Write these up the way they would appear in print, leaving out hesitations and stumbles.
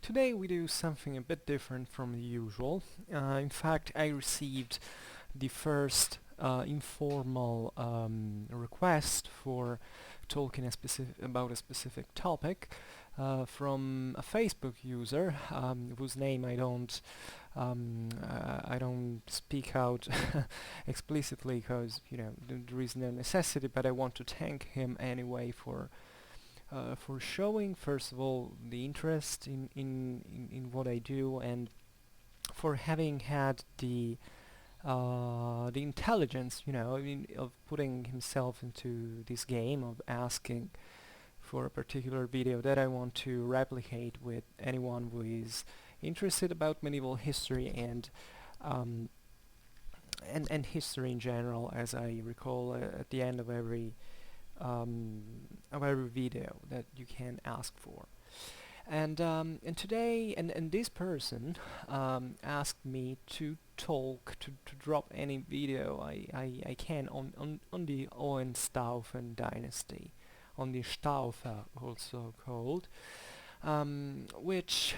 Today we do something a bit different from the usual. In fact, I received the first informal request for talking about a specific topic from a Facebook user whose name I don't speak out explicitly because there is no necessity, but I want to thank him anyway for showing, first of all, the interest in what I do, and for having had the intelligence, of putting himself into this game of asking for a particular video that I want to replicate with anyone who is interested about medieval history um, and history in general, as I recall at the end of every video that you can ask for. And today, and this person asked me to drop any video I can on the Hohenstaufen dynasty, on the Staufer also called, which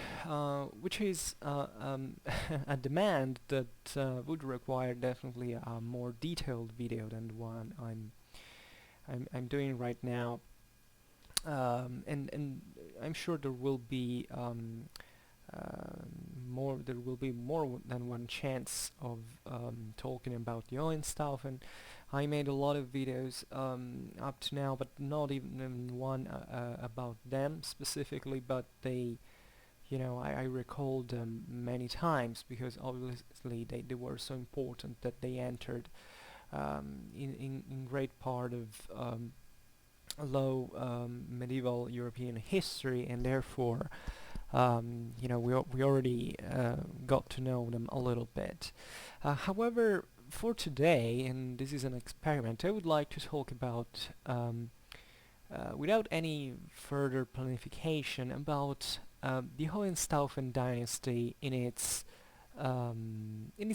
is a demand that would require definitely a more detailed video than the one I'm doing right now, and I'm sure there will be more than one chance of talking about the Hohenstaufen. I made a lot of videos up to now, but not even one about them specifically, but I recalled them many times because obviously they were so important that they entered in great part of low medieval European history, and therefore we already got to know them a little bit. However, for today, and this is an experiment, I would like to talk about without any further planification about the Hohenstaufen dynasty in its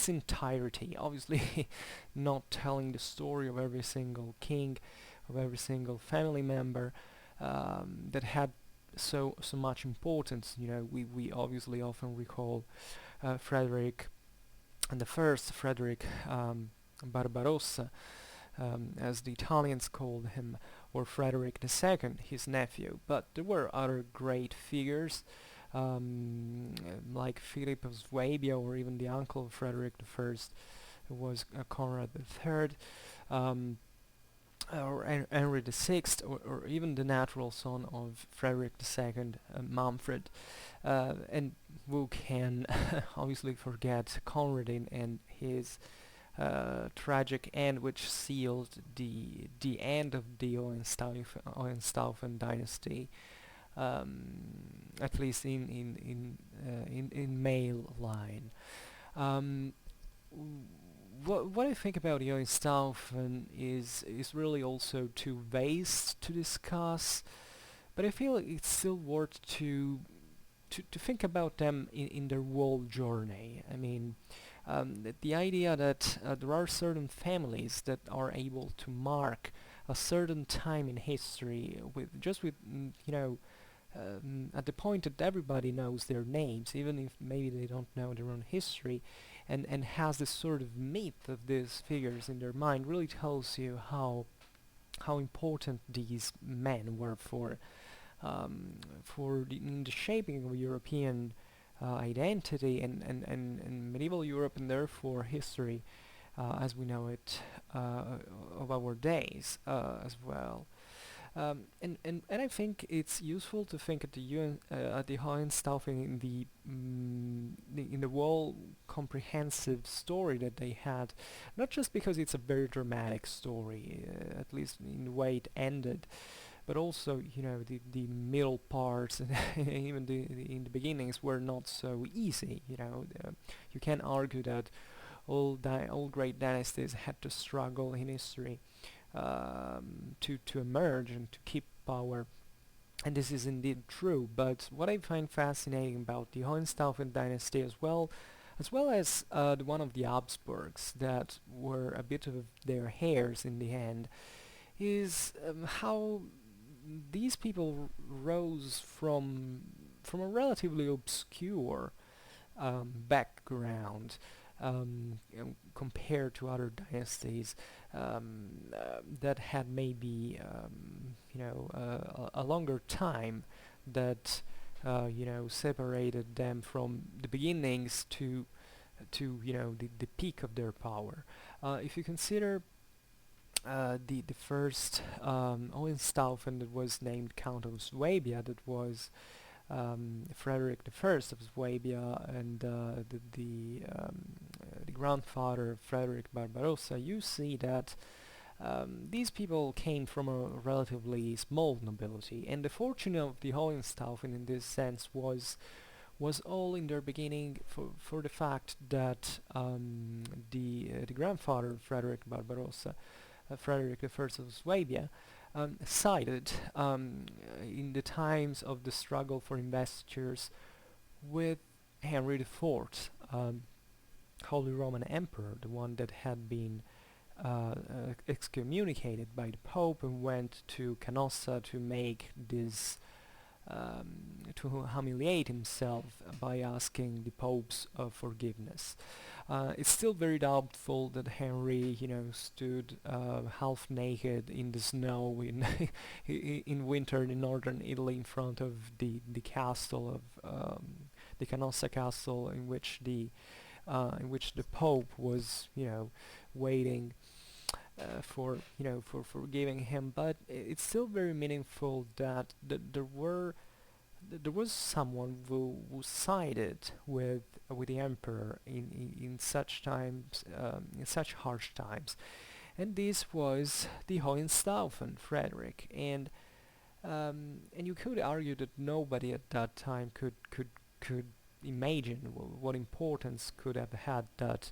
entirety. Obviously, not telling the story of every single king, of every single family member that had so much importance. We obviously often recall Frederick and the first Frederick Barbarossa, as the Italians called him, or Frederick II, his nephew. But there were other great figures, like Philip of Swabia, or even the uncle of Frederick I, who was Conrad III, or Henry VI, or even the natural son of Frederick II, Manfred. And who can obviously forget Conrad and his tragic end, which sealed the end of the Hohenstaufen dynasty, at least in male line. What I think about the Hohenstaufen is really also too vast to discuss, but I feel it's still worth to think about them in their whole journey. I mean, the idea that there are certain families that are able to mark a certain time in history at the point that everybody knows their names, even if maybe they don't know their own history, and has this sort of myth of these figures in their mind, really tells you how important these men were in the shaping of European identity and medieval Europe, and therefore history as we know it of our days as well. And I think it's useful to think at the Hohenstaufen in the whole comprehensive story that they had, not just because it's a very dramatic story, at least in the way it ended, but also the middle parts and even in the beginnings were not so easy. You can argue that all great dynasties had to struggle in history to emerge and to keep power, and this is indeed true. But what I find fascinating about the Hohenstaufen dynasty, as well as the one of the Habsburgs that were a bit of their heirs in the end, is how these people rose from from a relatively obscure background, compared to other dynasties that had maybe a longer time that separated them from the beginnings to the peak of their power. If you consider the first Hohenstaufen that was named Count of Swabia, that was Frederick the First of Swabia, and the grandfather of Frederick Barbarossa, you see that these people came from a relatively small nobility, and the fortune of the Hohenstaufen in this sense was all in their beginning for the fact that the grandfather of Frederick Barbarossa, Frederick the First of Swabia, sided in the times of the struggle for investitures with Henry IV, Holy Roman Emperor, the one that had been excommunicated by the Pope and went to Canossa to make this to humiliate himself by asking the Pope's forgiveness. It's still very doubtful that Henry, stood half naked in the snow in in winter in northern Italy in front of the castle of the Canossa castle, in which the Pope was, waiting for forgiving him. But it's still very meaningful that there was someone who sided with the emperor in such times, in such harsh times, and this was the Hohenstaufen Frederick. And you could argue that nobody at that time could imagine what importance could have had that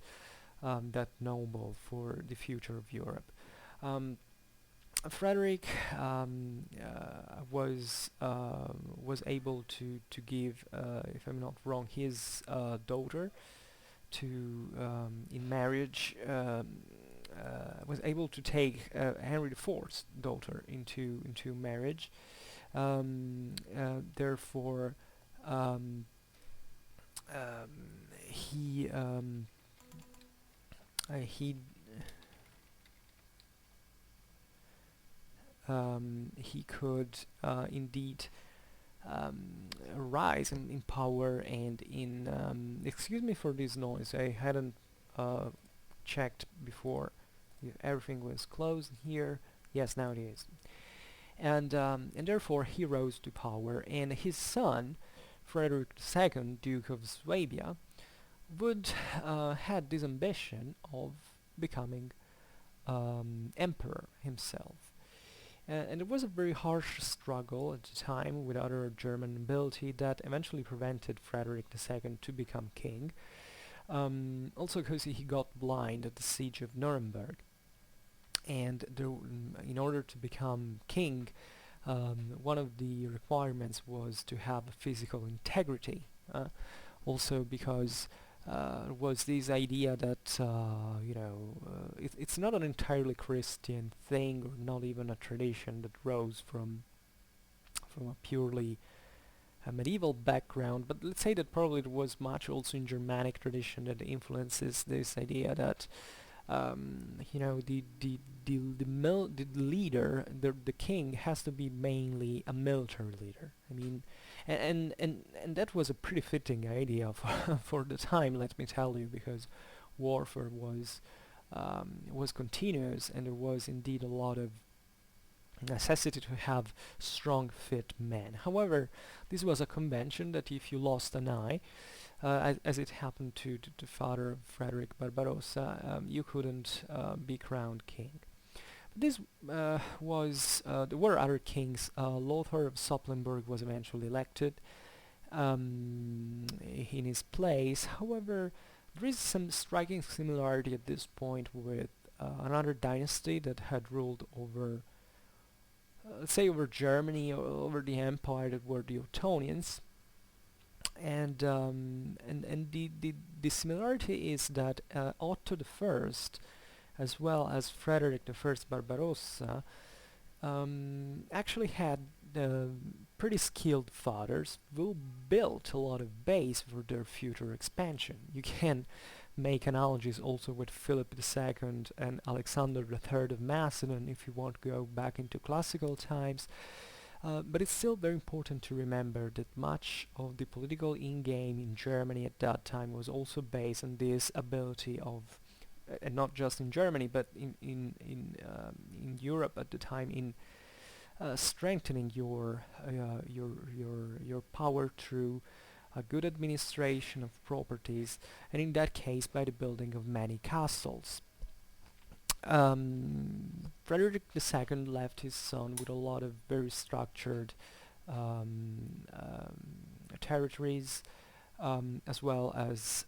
noble for the future of Europe. Frederick was able to give, if I'm not wrong, his daughter to in marriage. Was able to take Henry IV's daughter into marriage. Therefore, he could indeed rise in power and in excuse me for this noise, I hadn't checked before if everything was closed here. Yes, now it is. And therefore he rose to power, and his son Frederick II, Duke of Swabia, would had this ambition of becoming emperor himself. And it was a very harsh struggle at the time with other German nobility that eventually prevented Frederick II to become king. Also because he got blind at the siege of Nuremberg, and in order to become king, one of the requirements was to have physical integrity. Also because was this idea that it's not an entirely Christian thing, or not even a tradition that rose from a purely medieval background, but let's say that probably there was much also in Germanic tradition that influences this idea that the leader, the king, has to be mainly a military leader. I mean, and that was a pretty fitting idea for the time, let me tell you, because warfare was continuous, and there was indeed a lot of necessity to have strong, fit men. However, this was a convention that if you lost an eye, as it happened to the father of Frederick Barbarossa, you couldn't be crowned king. But this there were other kings. Lothar of Supplenburg was eventually elected in his place. However, there is some striking similarity at this point with another dynasty that had ruled over, let's say, over Germany, or over the empire, that were the Ottonians. And the similarity is that Otto the First, as well as Frederick the First Barbarossa, actually had the pretty skilled fathers will build a lot of base for their future expansion. You can make analogies also with Philip II and Alexander III of Macedon if you want to go back into classical times. But it's still very important to remember that much of the political in-game in Germany at that time was also based on this ability of, and not just in Germany, but in Europe at the time, in strengthening your power through a good administration of properties, and in that case by the building of many castles. Frederick II left his son with a lot of very structured territories, as well as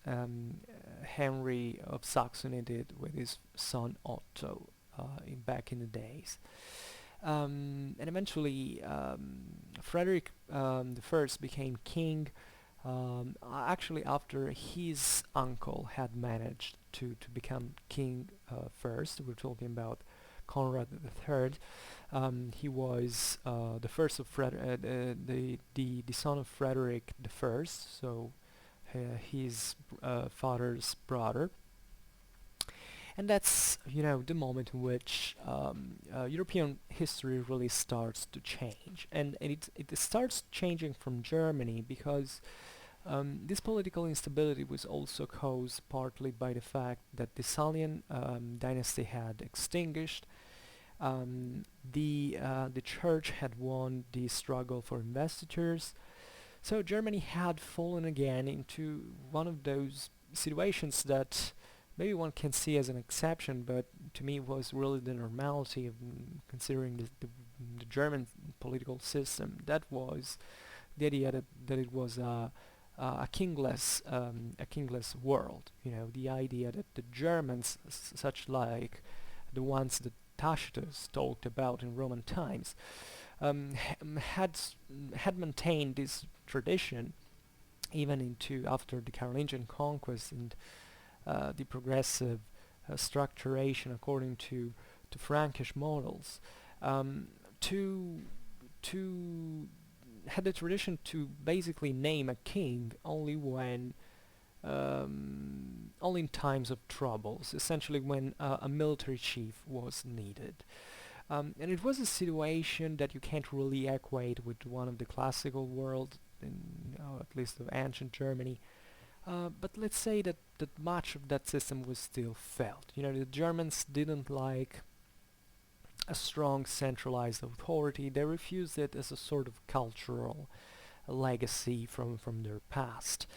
Henry of Saxony did with his son Otto back in the days. And eventually Frederick the First became king actually after his uncle had managed to become king first. We're talking about Conrad III. He was the first of the son of Frederick the First, so his father's brother. And that's, the moment in which European history really starts to change. And it starts changing from Germany because this political instability was also caused partly by the fact that the Sicilian dynasty had extinguished. The church had won the struggle for investitures. So Germany had fallen again into one of those situations that maybe one can see as an exception, but to me was really the normality of considering the German political system. That was the idea that it was a kingless world. The idea that the Germans, such like the ones that Tacitus talked about in Roman times, had maintained this tradition even into after the Carolingian conquest and the progressive structuration according to Frankish models, to had the tradition to basically name a king only when only in times of troubles, essentially when a military chief was needed. And it was a situation that you can't really equate with one of the classical world, at least of ancient Germany. But let's say that much of that system was still felt. The Germans didn't like a strong centralized authority. They refused it as a sort of cultural legacy from their past.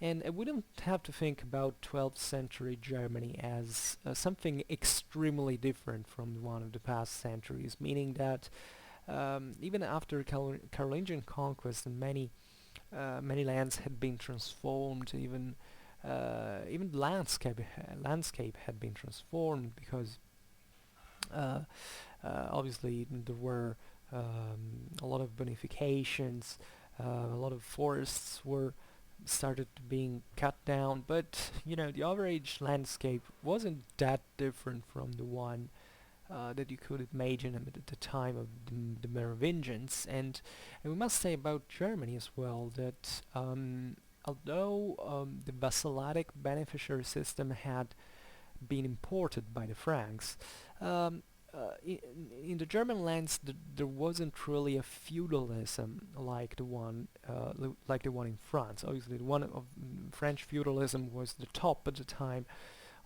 And we don't have to think about 12th century Germany as something extremely different from one of the past centuries, meaning that even after Carolingian conquest and many lands had been transformed, even the landscape had been transformed because obviously there were a lot of bonifications, a lot of forests were started being cut down, but the average landscape wasn't that different from the one that you could imagine at the time of the Merovingians. And we must say about Germany as well that although the vassalic beneficiary system had been imported by the Franks, in the German lands there wasn't really a feudalism like the one in France. Obviously, the one of French feudalism was the top at the time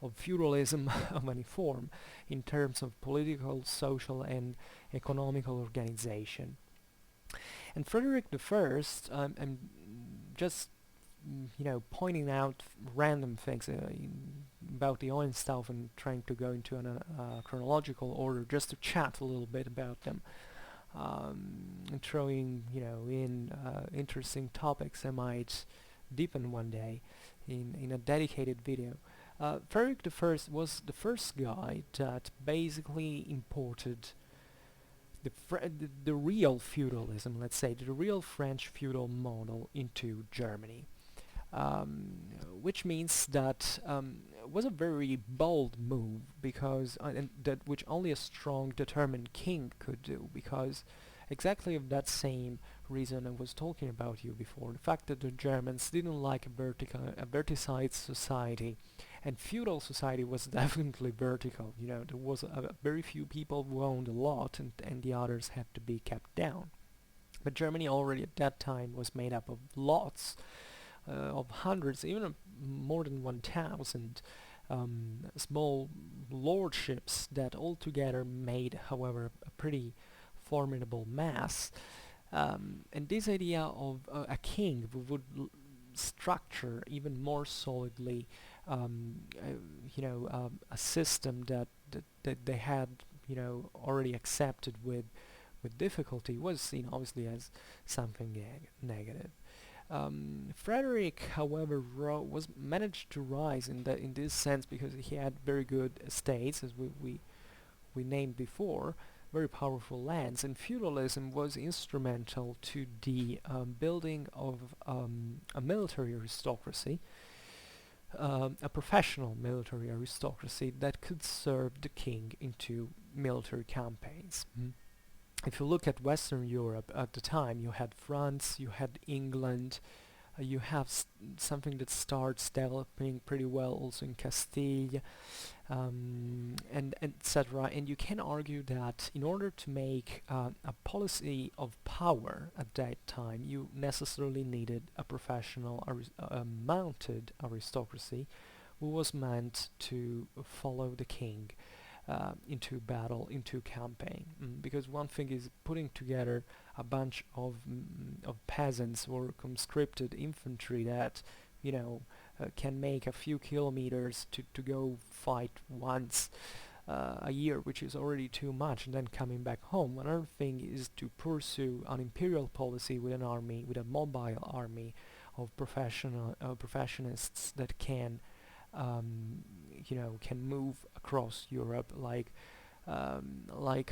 of feudalism of any form in terms of political, social, and economical organization. And Frederick I, I'm just pointing out random things about the Hohenstaufen, trying to go into a chronological order just to chat a little bit about them, and throwing in interesting topics I might deepen one day in a dedicated video. Frederick I was the first guy that basically imported the real feudalism, let's say, the real French feudal model into Germany. Which means that it was a very bold move because and that which only a strong, determined king could do, because exactly of that same reason I was talking about you before. The fact that the Germans didn't like a verticized society, and feudal society was definitely vertical. You know, there was very few people who owned a lot, and the others had to be kept down. But Germany already at that time was made up of lots, of hundreds, even more than 1,000 small lordships that altogether made, however, a pretty formidable mass. And this idea of a king who would structure even more solidly, a system that they had, already accepted with difficulty, was seen obviously as something negative. Frederick, however, was managed to rise in this sense because he had very good estates, as we named before, very powerful lands, and feudalism was instrumental to the building of a military aristocracy, a professional military aristocracy that could serve the king into military campaigns. If you look at Western Europe at the time, you had France, you had England, you have something that starts developing pretty well also in Castile, and etc. And you can argue that in order to make a policy of power at that time, you necessarily needed a professional mounted aristocracy who was meant to follow the king into battle, into campaign. Because one thing is putting together a bunch of peasants or conscripted infantry that, can make a few kilometers to go fight once a year, which is already too much, and then coming back home. Another thing is to pursue an imperial policy with an army, with a mobile army of professionists that can can move across Europe like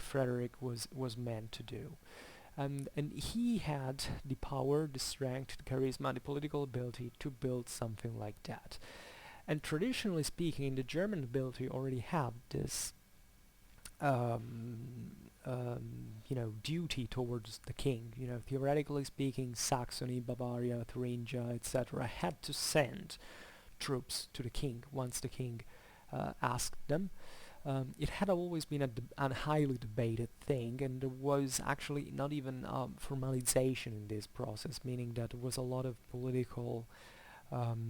Frederick was meant to do. And he had the power, the strength, the charisma, the political ability to build something like that. And traditionally speaking, the German ability already had this duty towards the king. Theoretically speaking, Saxony, Bavaria, Thuringia, etc. had to send troops to the king once the king asked them. It had always been a highly debated thing, and there was actually not even formalization in this process, meaning that there was a lot of political, a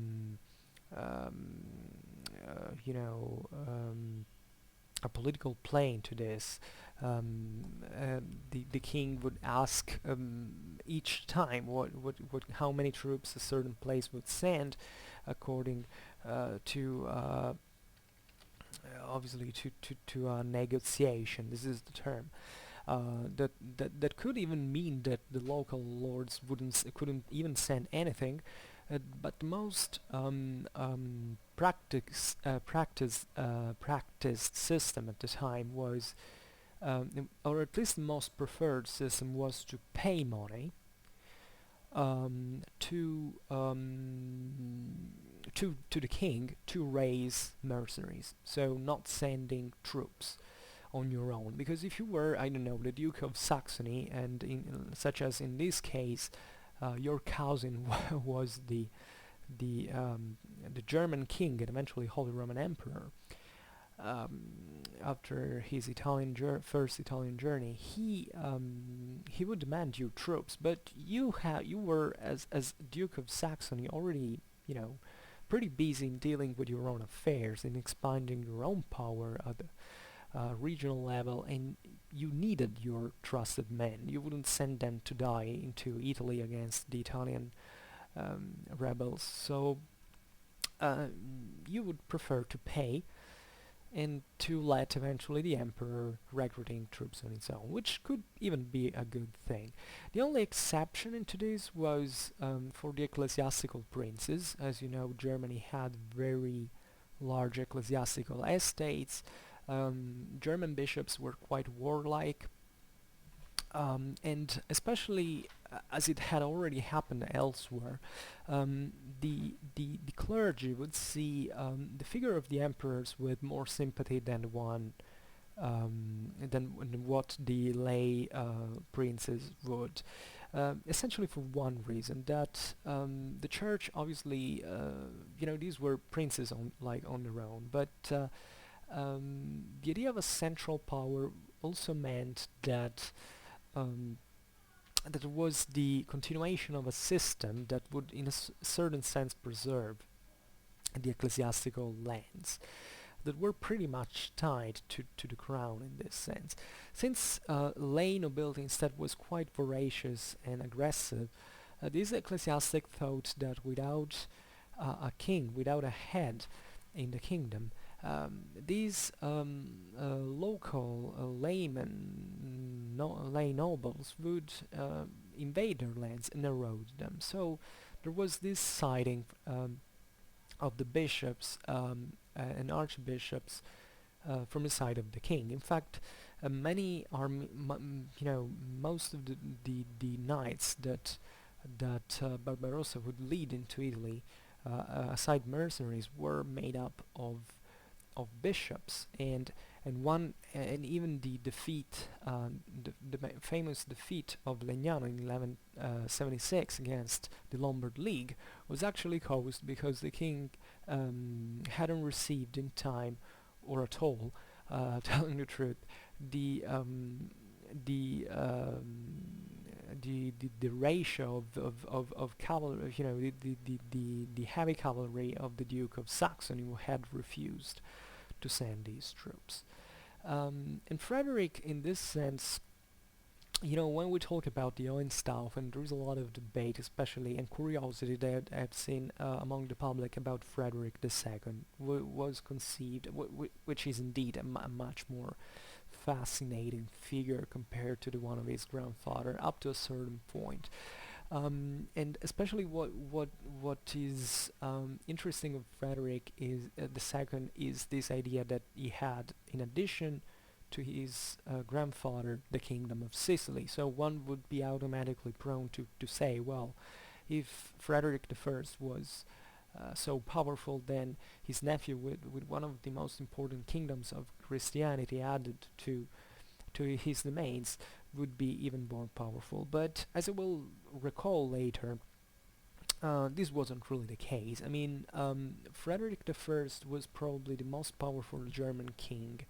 political plane to this. The king would ask each time how many troops a certain place would send, according to obviously to a negotiation. This is the term. That could even mean that the local lords couldn't even send anything, but the most practiced system at the time was, or at least the most preferred system, was to pay money to the king to raise mercenaries, so not sending troops on your own. Because if you were, I don't know, the Duke of Saxony, and such as in this case, your cousin was the German king and eventually Holy Roman Emperor, after his first Italian journey, he would demand you troops, but you were as Duke of Saxony already, pretty busy in dealing with your own affairs, in expanding your own power at the regional level, and you needed your trusted men. You wouldn't send them to die into Italy against the Italian rebels, so you would prefer to pay and to let eventually the emperor recruiting troops on its own, which could even be a good thing. The only exception into this was for the ecclesiastical princes. As you know, Germany had very large ecclesiastical estates. German bishops were quite warlike, and especially as it had already happened elsewhere, the clergy would see the figure of the emperors with more sympathy than one than what the lay princes would. Essentially for one reason, that the church obviously, these were princes on their own, but the idea of a central power also meant that that was the continuation of a system that would in a certain sense preserve the ecclesiastical lands that were pretty much tied to the crown in this sense. Since lay nobility instead was quite voracious and aggressive, this ecclesiastic thought that without a king, without a head in the kingdom, these local laymen, lay nobles would invade their lands and erode them. So there was this siding of the bishops and archbishops from the side of the king. In fact, many most of the knights that Barbarossa would lead into Italy, aside mercenaries, were made up of bishops, and even the defeat, famous defeat of Legnano in 1176 against the Lombard League was actually caused because the king hadn't received in time or at all, telling the truth, the ratio of cavalry, the heavy cavalry of the Duke of Saxony, who had refused to send these troops. And Frederick, in this sense, when we talk about the Hohenstaufen, there is a lot of debate, especially, and curiosity that I've seen among the public about Frederick II, was conceived, which is indeed a much more fascinating figure compared to the one of his grandfather, up to a certain point. And especially what is interesting of Frederick is the second is this idea that he had, in addition to his grandfather, the kingdom of Sicily. So one would be automatically prone to say, well, if Frederick I was so powerful, then his nephew, with one of the most important kingdoms of Christianity added to his domains, would be even more powerful. But as I will recall later, this wasn't really the case. I mean, Frederick I was probably the most powerful German king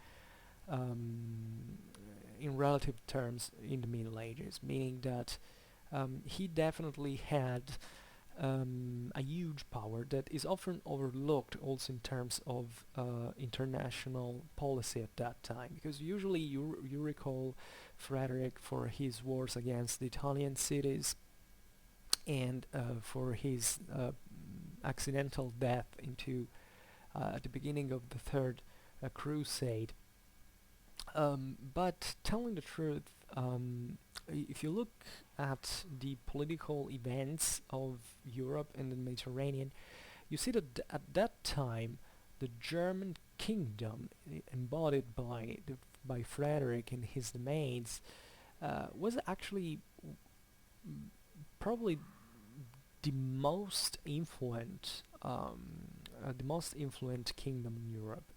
in relative terms in the Middle Ages, meaning that he definitely had a huge power that is often overlooked also in terms of international policy at that time, because usually you recall Frederick for his wars against the Italian cities and for his accidental death into at the beginning of the Third Crusade. But telling the truth, if you look at the political events of Europe and the Mediterranean, you see that at that time the German kingdom, embodied by Frederick and his domains, was actually probably the most influent kingdom in Europe.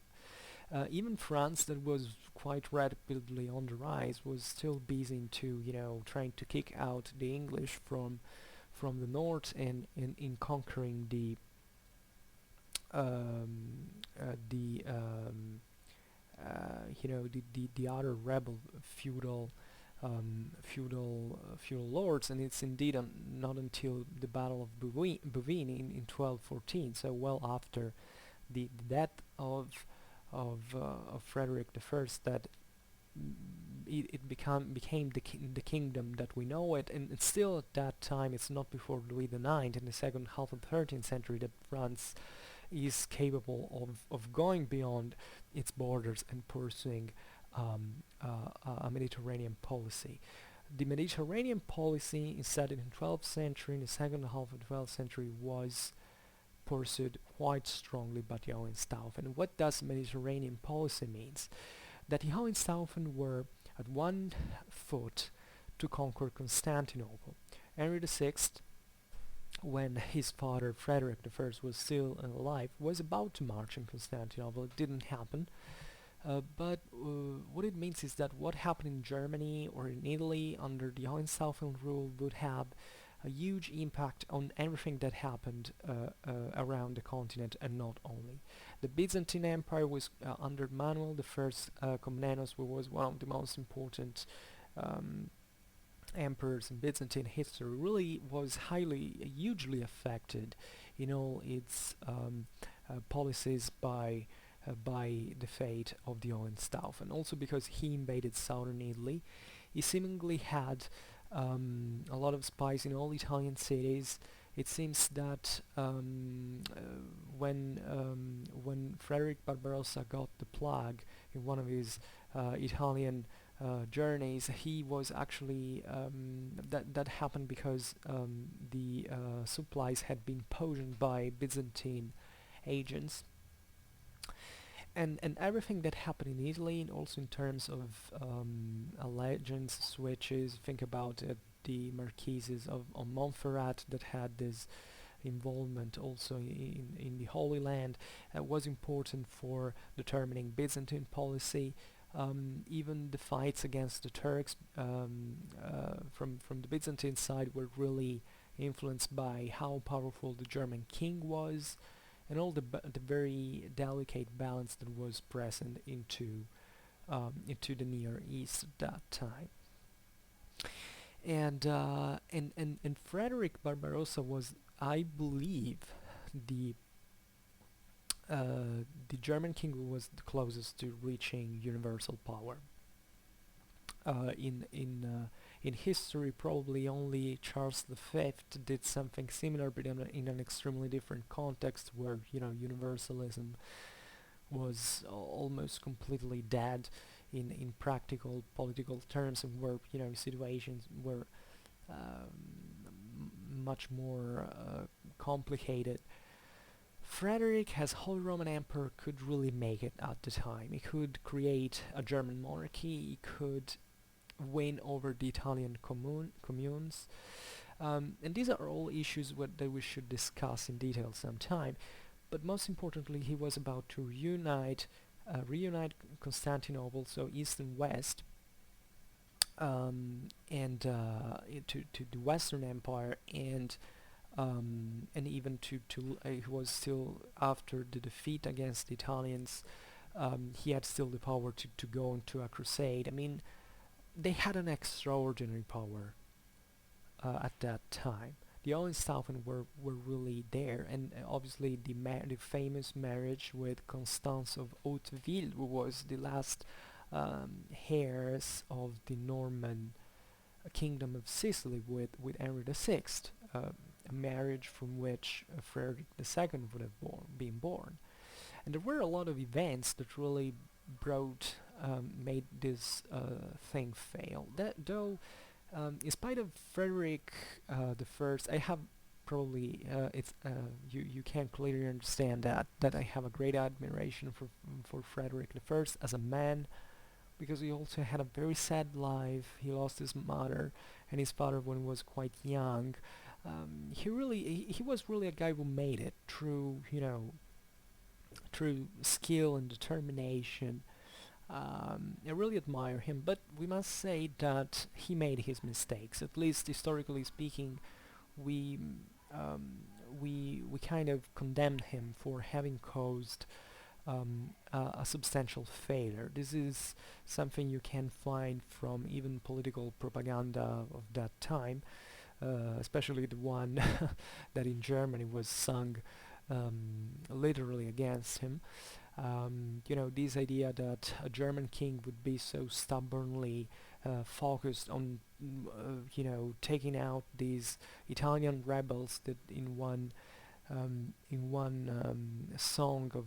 Even France, that was quite rapidly on the rise, was still busy into trying to kick out the English from the north and in conquering the other rebel feudal lords. And it's indeed not until the Battle of Bouvines in 1214, so well after the death of Frederick I, that it became the kingdom that we know it. And it's still at that time, it's not before Louis IX in the second half of the 13th century that France is capable of going beyond its borders and pursuing a Mediterranean policy. The Mediterranean policy, instead in the 12th century, in the second half of the 12th century, was pursued quite strongly by the Hohenstaufen. What does Mediterranean policy means? That the Hohenstaufen were at one foot to conquer Constantinople. Henry VI, when his father Frederick I was still alive, was about to march on Constantinople. It didn't happen. But what it means is that what happened in Germany or in Italy under the Hohenstaufen rule would have a huge impact on everything that happened around the continent, and not only. The Byzantine Empire was under Manuel I Komnenos, who was one of the most important um, emperors in Byzantine history, really was hugely affected in all its policies by the fate of the Hohenstaufen. Also because he invaded southern Italy, he seemingly had a lot of spies in all Italian cities. It seems that when Frederick Barbarossa got the plague in one of his Italian journeys, he was actually that happened because the supplies had been poisoned by Byzantine agents, and everything that happened in Italy, and also in terms of allegiance switches. Think about the Marquises of Montferrat that had this involvement also in the Holy Land, was important for determining Byzantine policy. Even the fights against the Turks from the Byzantine side were really influenced by how powerful the German king was, and all the very delicate balance that was present into the Near East at that time. And Frederick Barbarossa was, I believe, the the German king who was the closest to reaching universal power. In history, probably only Charles V did something similar, but in an extremely different context, where universalism was almost completely dead in practical political terms, and where situations were much more complicated. Frederick, as Holy Roman Emperor, could really make it at the time. He could create a German monarchy. He could win over the Italian communes. And these are all issues that we should discuss in detail sometime. But most importantly, he was about to reunite Constantinople, so East and West, and to the Western Empire, and even he was still, after the defeat against the Italians, he had still the power to go into a crusade. I mean, they had an extraordinary power at that time. The Hohenstaufen were really there, and obviously the famous marriage with Constance of Hauteville, who was the last heirs of the Norman kingdom of Sicily with Henry VI, a marriage from which Frederick II would have been born. And there were a lot of events that really made this thing fail. That though, in spite of Frederick the First, I have probably you can clearly understand that I have a great admiration for Frederick the First as a man, because he also had a very sad life. He lost his mother and his father when he was quite young. He was really a guy who made it through through skill and determination. I really admire him, but we must say that he made his mistakes. At least historically speaking, we we kind of condemned him for having caused a substantial failure. This is something you can find from even political propaganda of that time, especially the one that in Germany was sung literally against him. This idea that a German king would be so stubbornly focused on, taking out these Italian rebels that in one song of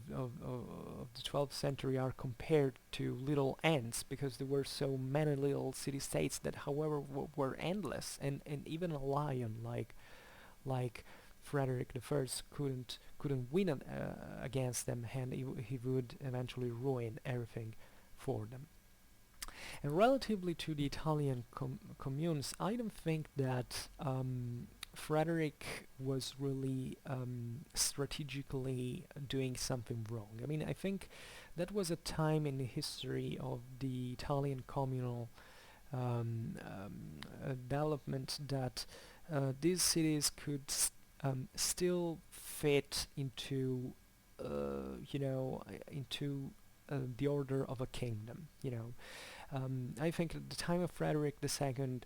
the 12th century are compared to little ants, because there were so many little city-states that, however, were endless, and even a lion like Frederick the First couldn't win against them, and he would eventually ruin everything for them. And relatively to the Italian communes, I don't think that Frederick was really strategically doing something wrong. I mean, I think that was a time in the history of the Italian communal development that these cities could still fit into, into the order of a kingdom. I think at the time of Frederick II,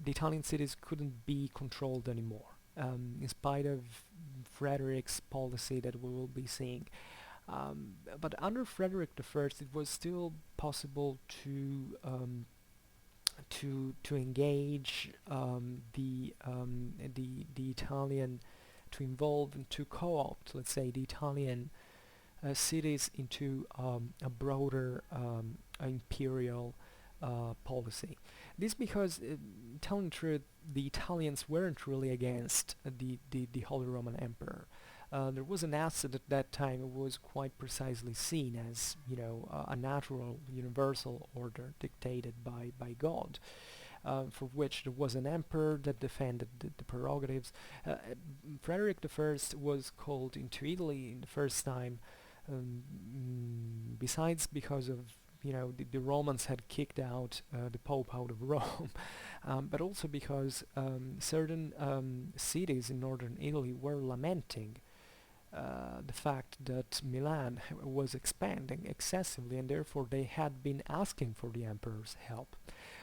the Italian cities couldn't be controlled anymore, in spite of Frederick's policy that we will be seeing. But under Frederick I, it was still possible to engage the Italian, to involve and to co-opt, let's say, the Italian cities into a broader imperial policy. This because, telling the truth, the Italians weren't really against the Holy Roman Emperor. There was an asset at that time. It was quite precisely seen as, a natural universal order dictated by God, for which there was an emperor that defended the prerogatives. Frederick I was called into Italy in the first time, besides because of the Romans had kicked out the Pope out of Rome, but also because certain cities in northern Italy were lamenting the fact that Milan was expanding excessively, and therefore they had been asking for the emperor's help.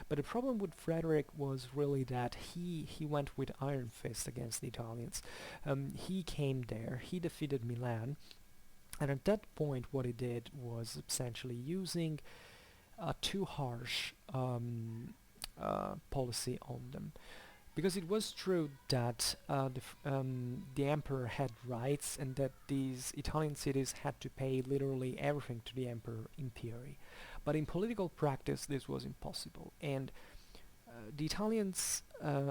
But the problem with Frederick was really that he went with iron fist against the Italians. He came there, he defeated Milan, and at that point what he did was essentially using a too harsh policy on them. Because it was true that the emperor had rights and that these Italian cities had to pay literally everything to the emperor in theory. But in political practice this was impossible, and the Italians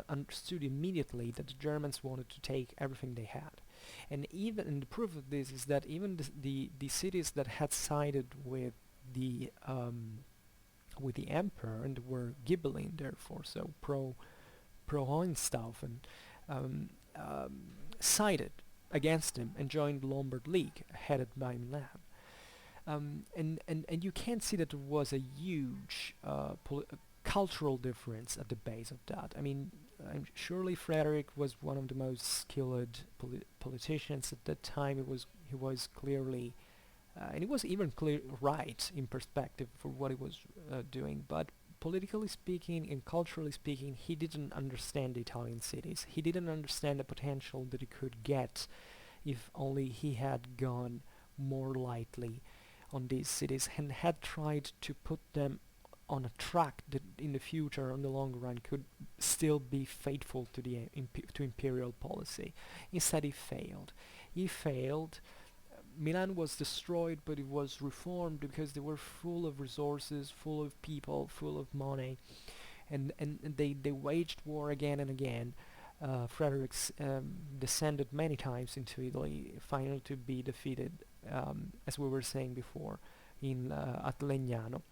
understood immediately that the Germans wanted to take everything they had. And the proof of this is that even the cities that had sided the with the emperor and were Ghibellines, therefore, so pro Hohenstaufen, sided against him and joined the Lombard League, headed by Milan. And you can see that there was a huge cultural difference at the base of that. I mean, surely Frederick was one of the most skilled politicians at that time. He was clearly, and he was even clear right in perspective for what he was doing. But politically speaking and culturally speaking, he didn't understand the Italian cities. He didn't understand the potential that he could get if only he had gone more lightly on these cities and had tried to put them on a track that in the future, on the long run, could still be faithful to the to imperial policy. Instead, he failed. He failed. Milan was destroyed, but it was reformed because they were full of resources, full of people, full of money, and they waged war again and again. Frederick descended many times into Italy, finally to be defeated, as we were saying before, at Legnano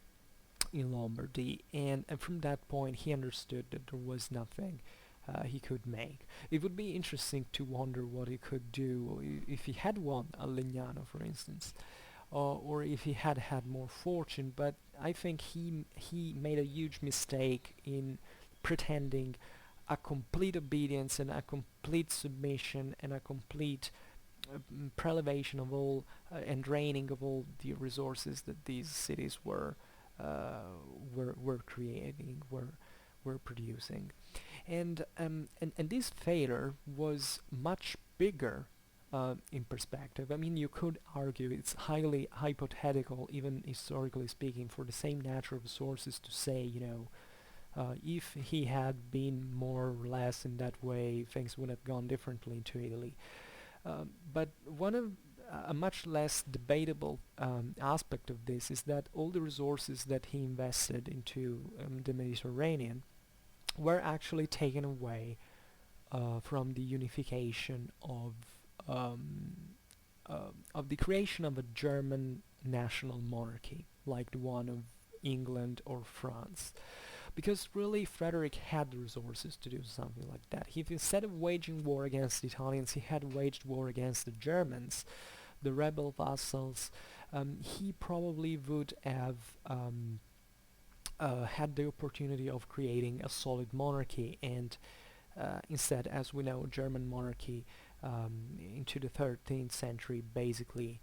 in Lombardy, and from that point he understood that there was nothing he could make. It would be interesting to wonder what he could do if he had won a Legnano, for instance, or if he had had more fortune. But I think he made a huge mistake in pretending a complete obedience and a complete submission and a complete prelevation of all and draining of all the resources that these cities were creating, were producing. And this failure was much bigger in perspective. I mean, you could argue it's highly hypothetical, even historically speaking, for the same natural resources to say, if he had been more or less in that way, things would have gone differently to Italy. But one of a much less debatable aspect of this is that all the resources that he invested into the Mediterranean were actually taken away from the unification of the creation of a German national monarchy, like the one of England or France. because really Frederick had the resources to do something like that. He, instead of waging war against the Italians, he had waged war against the Germans, the rebel vassals. He probably would have had the opportunity of creating a solid monarchy, and instead, as we know, German monarchy into the 13th century basically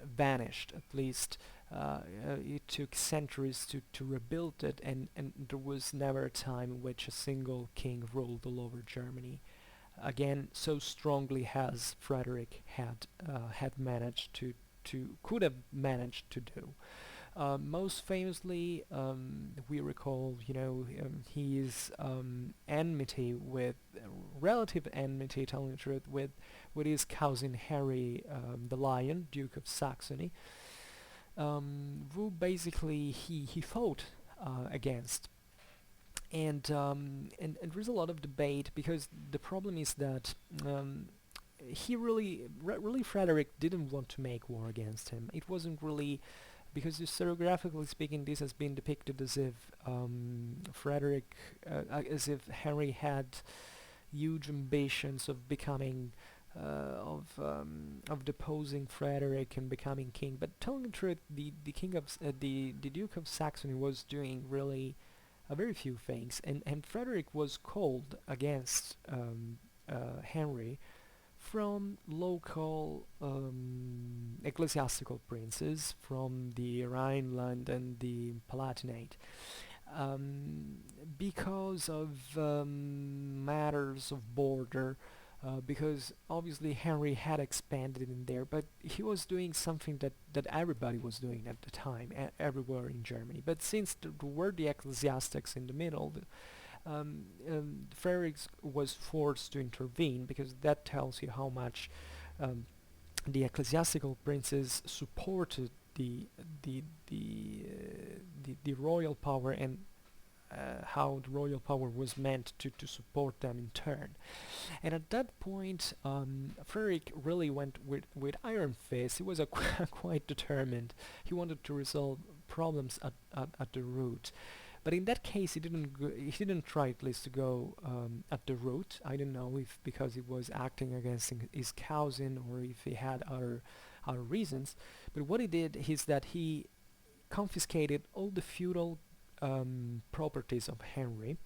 vanished. At least it took centuries to rebuild it, and there was never a time in which a single king ruled all over Germany. Again, so strongly has Frederick had managed to could have managed to do. Most famously, we recall, his enmity with relative enmity, telling the truth, with his cousin Harry the Lion, Duke of Saxony, who basically he fought against. And there's a lot of debate, because the problem is that he really Frederick didn't want to make war against him. It wasn't really, because historiographically speaking, this has been depicted as if as if Henry had huge ambitions of becoming, of deposing Frederick and becoming king. But telling the truth, the king of the Duke of Saxony was doing really a very few things, and Frederick was called against Henry from local ecclesiastical princes from the Rhineland and the Palatinate, because of matters of border, because obviously Henry had expanded in there, but he was doing something that everybody was doing at the time, everywhere in Germany. But since there were the ecclesiastics in the middle, Frederick was forced to intervene, because that tells you how much the ecclesiastical princes supported the royal power, and how the royal power was meant to support them in turn. And at that point, Frederick really went with iron fist. He was quite determined. He wanted to resolve problems at the root. But in that case, he didn't try at least to go at the root. I don't know if because he was acting against his cousin, or if he had other reasons. But what he did is that he confiscated all the feudal properties of Henry,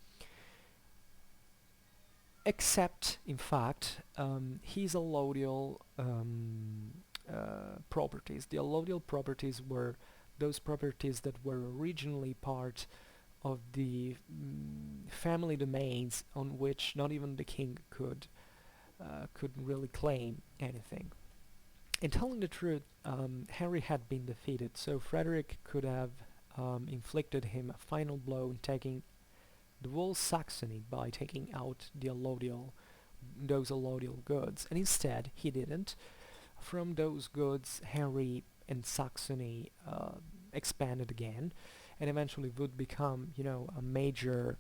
except, in fact, his allodial properties. The allodial properties were those properties that were originally part of the family domains, on which not even the king could really claim anything. In telling the truth, Henry had been defeated, so Frederick could have inflicted him a final blow in taking the whole Saxony by taking out those allodial goods, and instead he didn't. From those goods, Henry and Saxony expanded again, and eventually would become, a major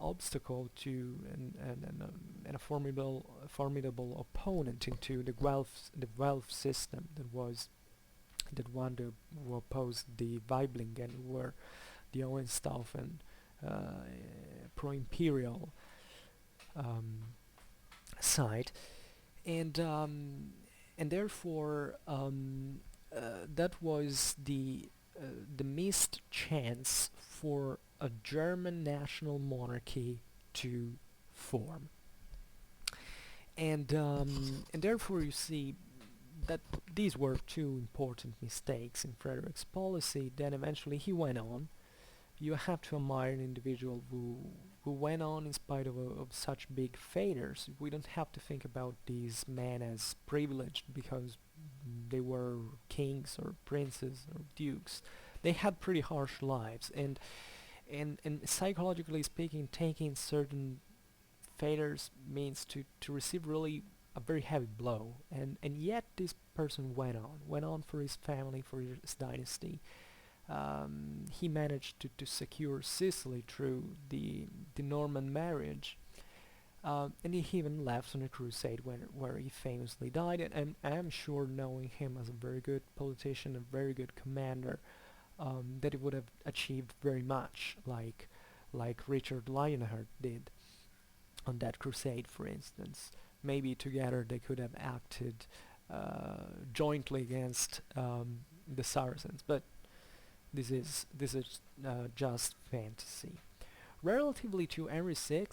obstacle to and a formidable opponent into the Guelph system that who opposed the Weiblingen, who were the Hohenstaufen pro-imperial side, and therefore that was the missed chance for a German national monarchy to form, and therefore you see that these were two important mistakes in Frederick's policy. Then eventually he went on. You have to admire an individual who went on in spite of such big failures. We don't have to think about these men as privileged because they were kings or princes or dukes. They had pretty harsh lives, and psychologically speaking, taking certain failures means to receive really a very heavy blow, and yet this person went on for his family, for his dynasty. He managed to secure Sicily through the Norman marriage, and he even left on a crusade where he famously died. And I'm sure, knowing him as a very good politician, a very good commander, that it would have achieved very much, like Richard Lionheart did on that crusade, for instance. Maybe together they could have acted jointly against the Saracens, but this is just fantasy. Relatively to Henry VI,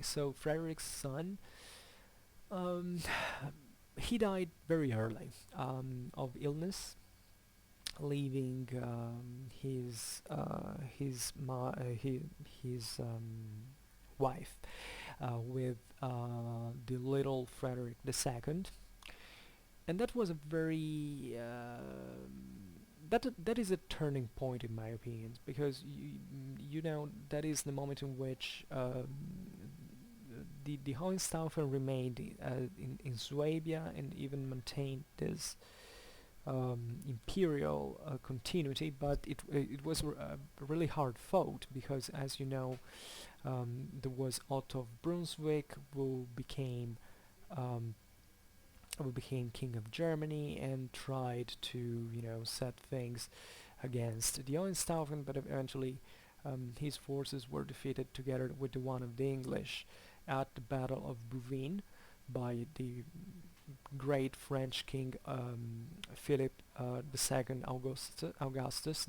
so Frederick's son, um, he died very early of illness, leaving his wife with the little Frederick II, and that was a very that is a turning point in my opinion, because you know that is the moment in which the Hohenstaufen remained in Swabia and even maintained this imperial continuity, but it was a really hard fought, because as you know, there was Otto of Brunswick um, who became king of Germany and tried to, you know, set things against the Hohenstaufen, but eventually his forces were defeated together with the one of the English at the Battle of Bouvines by the great French king Philip II Augustus,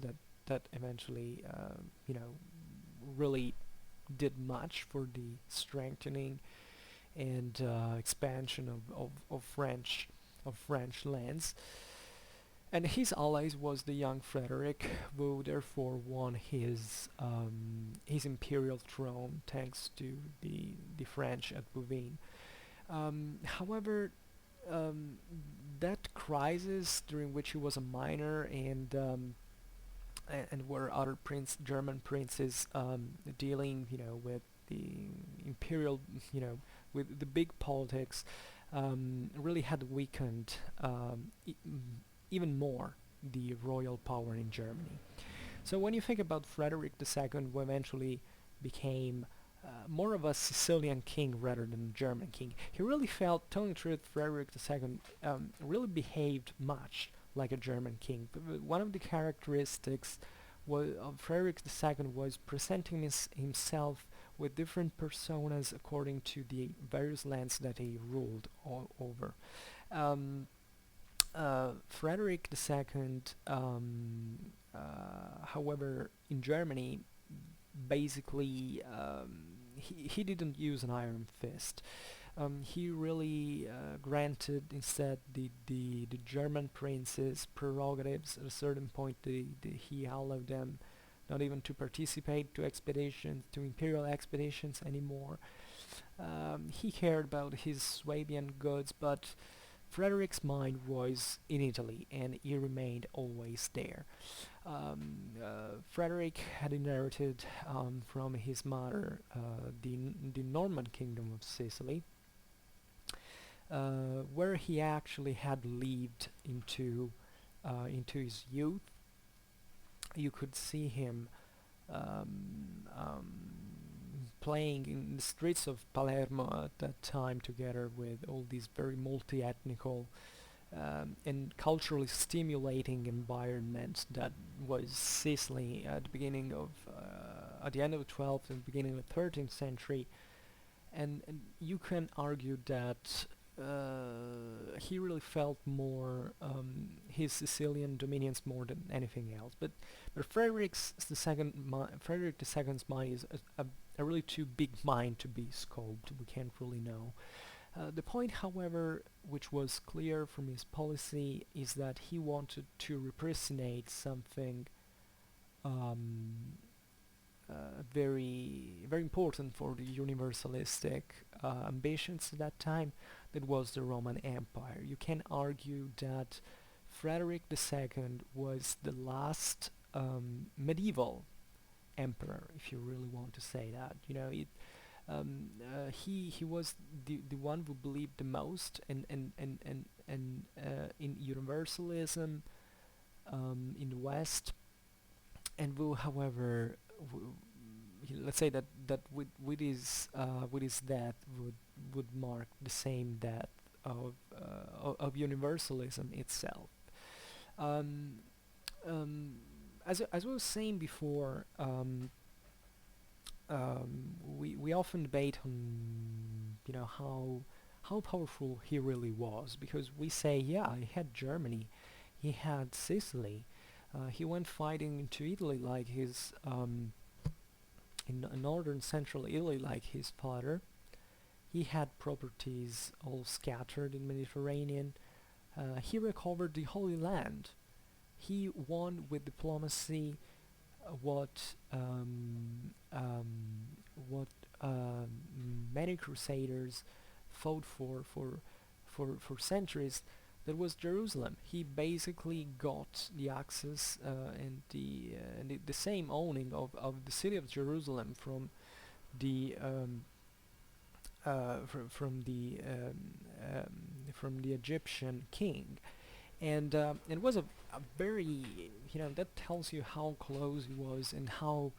that eventually you know, really did much for the strengthening and expansion of French lands. And his allies was the young Frederick, who therefore won his imperial throne thanks to the French at Bouvines. However, um, that crisis during which he was a minor, and where other German princes dealing, you know, with the imperial, you know, with the big politics, really had weakened even more the royal power in Germany. So when you think about Frederick II, who eventually became more of a Sicilian king rather than a German king, he really felt, telling the truth, Frederick II really behaved much like a German king. One of the characteristics of Frederick II was presenting himself with different personas according to the various lands that he ruled over. Um, Frederick II, however, in Germany, basically he didn't use an iron fist. He really granted instead the German princes prerogatives. At a certain point, he allowed them not even to participate to expeditions, to imperial expeditions anymore. He cared about his Swabian goods, but Frederick's mind was in Italy, and he remained always there. Frederick had inherited from his mother the Norman kingdom of Sicily, where he actually had lived into his youth. You could see him playing in the streets of Palermo at that time, together with all these very multi-ethnical and culturally stimulating environment that was Sicily at the beginning of at the end of the 12th and beginning of the 13th century. And you can argue that he really felt more his Sicilian dominions more than anything else. But Frederick II's mind is a really too big mind to be scoped. We can't really know. The point, however, which was clear from his policy, is that he wanted to represent something um, very important for the universalistic ambitions at that time. That was the Roman Empire. You can argue that Frederick II was the last medieval emperor, if you really want to say that. You know, he was the one who believed the most in universalism in the West, and who, however, let's say that with his death would mark the same death of universalism itself. Um, um, as I was saying before, we often debate on how powerful he really was, because we say, yeah, he had Germany, he had Sicily, he went fighting into Italy like his in northern central Italy like his father. He had properties all scattered in Mediterranean. He recovered the Holy Land. He won with diplomacy what many crusaders fought for centuries. That was Jerusalem. He basically got the access and the same owning of the city of Jerusalem the um, from the Egyptian king, and it was a very, that tells you how close he was and how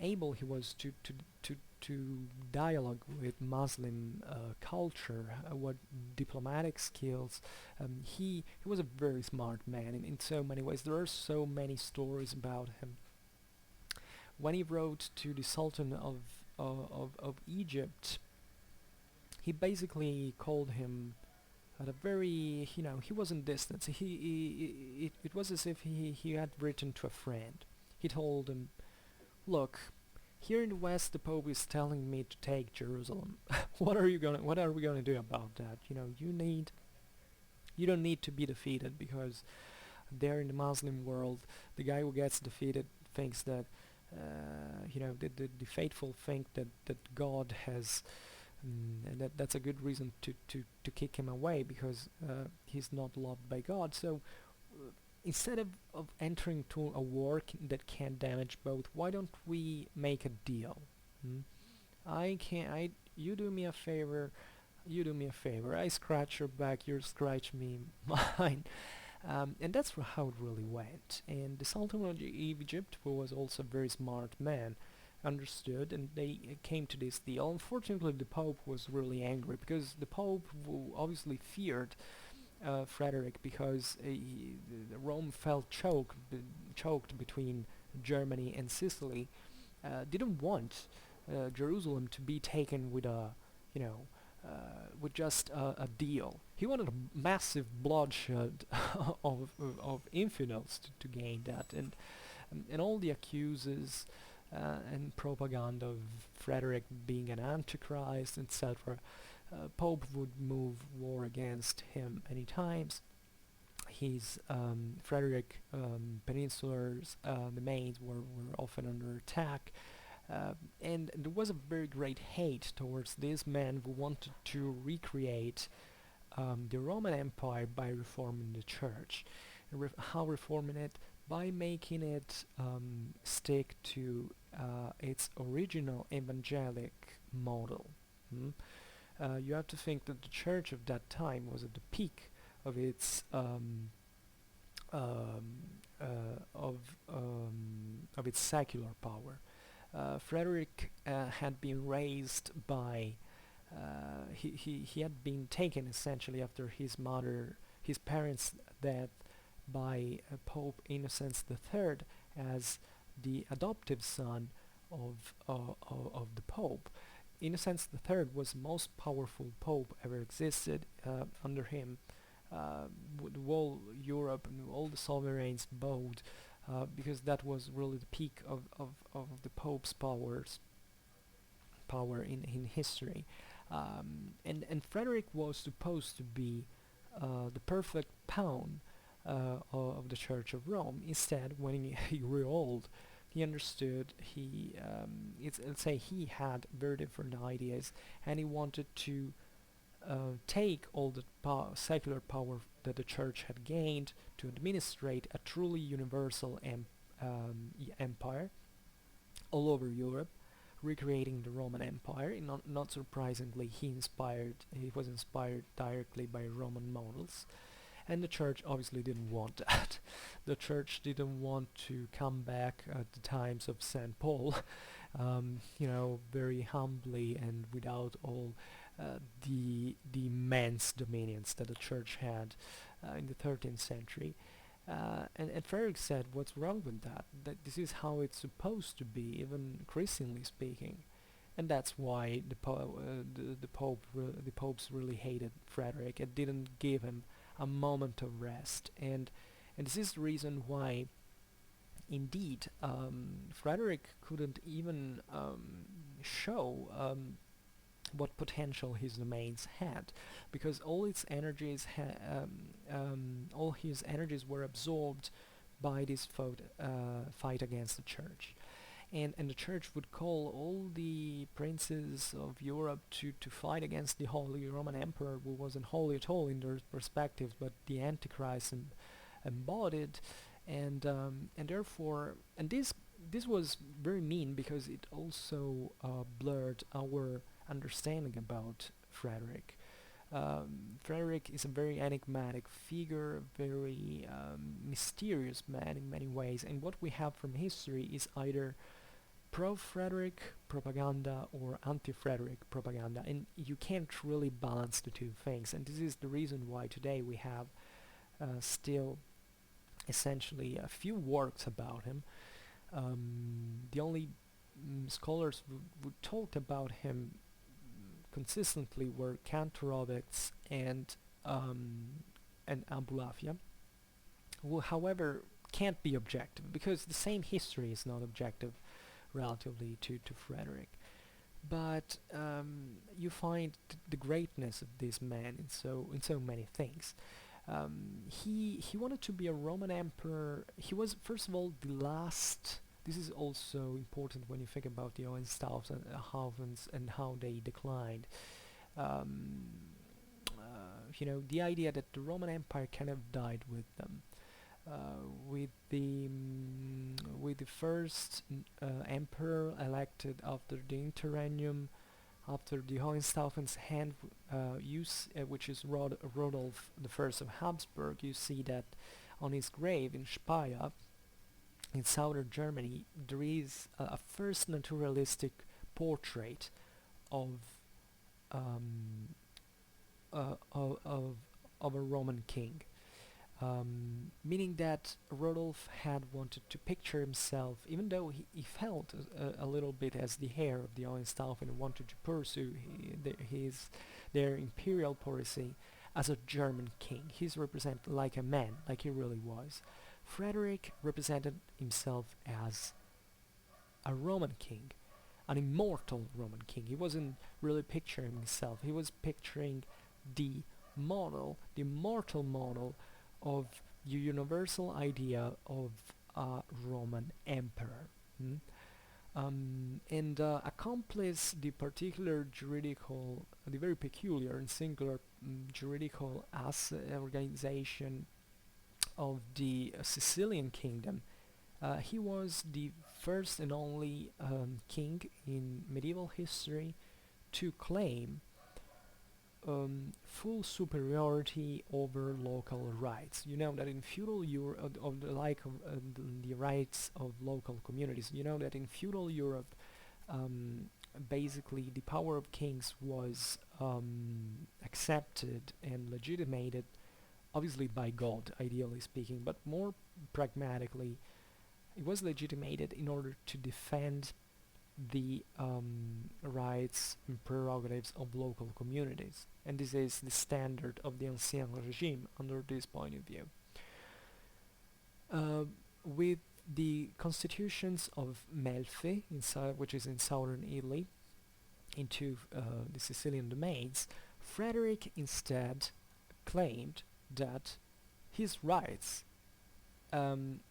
able he was to dialogue with Muslim culture, what diplomatic skills. He was a very smart man in so many ways. There are so many stories about him. When he wrote to the Sultan of Egypt, he basically called him at a very, he wasn't distant. It was as if he had written to a friend. He told him, look, here in the West, the Pope is telling me to take Jerusalem. What are we gonna do about that? You don't need to be defeated, because there in the Muslim world, the guy who gets defeated thinks that, the faithful think that God has, and that's a good reason to kick him away, because he's not loved by God. So instead of entering to a war that can damage both, why don't we make a deal? Hmm? You do me a favor, you do me a favor. I scratch your back, you scratch me mine. And that's how it really went. And the Sultan of Egypt, who was also a very smart man, understood, and they came to this deal. Unfortunately, the Pope was really angry, because the Pope obviously feared Frederick, because Rome felt choked between Germany and Sicily. Didn't want Jerusalem to be taken with you know, with just a deal. He wanted a massive bloodshed of infidels to gain that, and all the accuses and propaganda of Frederick being an antichrist, etc. Pope would move war against him many times. His Frederick peninsulars, domains were often under attack, and there was a very great hate towards this man who wanted to recreate the Roman Empire by reforming the church. How reforming it? By making it stick to its original evangelic model. Mm? You have to think that the church of that time was at the peak of its of its secular power. Frederick had been raised by he had been taken essentially after his parents' death by Pope Innocent III as the adoptive son of the Pope. Innocent III was the most powerful Pope ever existed. Under him, the whole Europe and all the sovereigns bowed, because that was really the peak of the Pope's power in history. And Frederick was supposed to be the perfect pawn of the Church of Rome. Instead, when he grew old, he understood let's say he had very different ideas, and he wanted to take all the secular power that the church had gained to administrate a truly universal empire all over Europe, recreating the Roman Empire. And not surprisingly, he was inspired directly by Roman models. And the church obviously didn't want that. The church didn't want to come back at the times of St. Paul, very humbly and without all the immense dominions that the church had in the 13th century. And Frederick said, "What's wrong with that? That this is how it's supposed to be, even Christianly speaking." And that's why the popes really hated Frederick. It didn't give him a moment of rest, and this is the reason why, indeed, Frederick couldn't even show what potential his domains had, because all his energies were absorbed by this fight against the church. And the church would call all the princes of Europe to fight against the Holy Roman Emperor, who wasn't holy at all in their perspectives, but the Antichrist embodied, and therefore, and this was very mean, because it also blurred our understanding about Frederick. Frederick is a very enigmatic figure, very mysterious man in many ways, and what we have from history is either pro-Frederick propaganda or anti-Frederick propaganda, and you can't really balance the two things, and this is the reason why today we have still essentially a few works about him. The only scholars who talked about him consistently were Kantorowicz and Abulafia, who however can't be objective, because the same history is not objective relatively to Frederick. But you find the greatness of this man in so many things. He wanted to be a Roman emperor. He was, first of all, the last. This is also important when you think about the Hohenstaufens and Havens and how they declined. The idea that the Roman Empire kind of died with them. With the first emperor elected after the Interregnum, after the Hohenstaufen's hand, which is Rodolph I of Habsburg, you see that on his grave in Speyer, in southern Germany, there is a first naturalistic portrait of um, of a Roman king. Meaning that Rodolph had wanted to picture himself, even though he felt a little bit as the heir of the Hohenstaufen and wanted to pursue their imperial policy as a German king. He's represented like a man, like he really was. Frederick represented himself as a Roman king, an immortal Roman king. He wasn't really picturing himself, he was picturing the immortal model of the universal idea of a Roman emperor. And accomplish the the very peculiar and singular juridical organization of the Sicilian kingdom. He was the first and only king in medieval history to claim full superiority over local rights. You know that in feudal Europe, of the rights of local communities. You know that in feudal Europe, basically the power of kings was accepted and legitimated, obviously by God, ideally speaking, but more pragmatically, it was legitimated in order to defend the rights and prerogatives of local communities, and this is the standard of the Ancien regime under this point of view. With the constitutions of Melfi, which is in southern Italy, into the Sicilian domains, Frederick instead claimed that his rights, and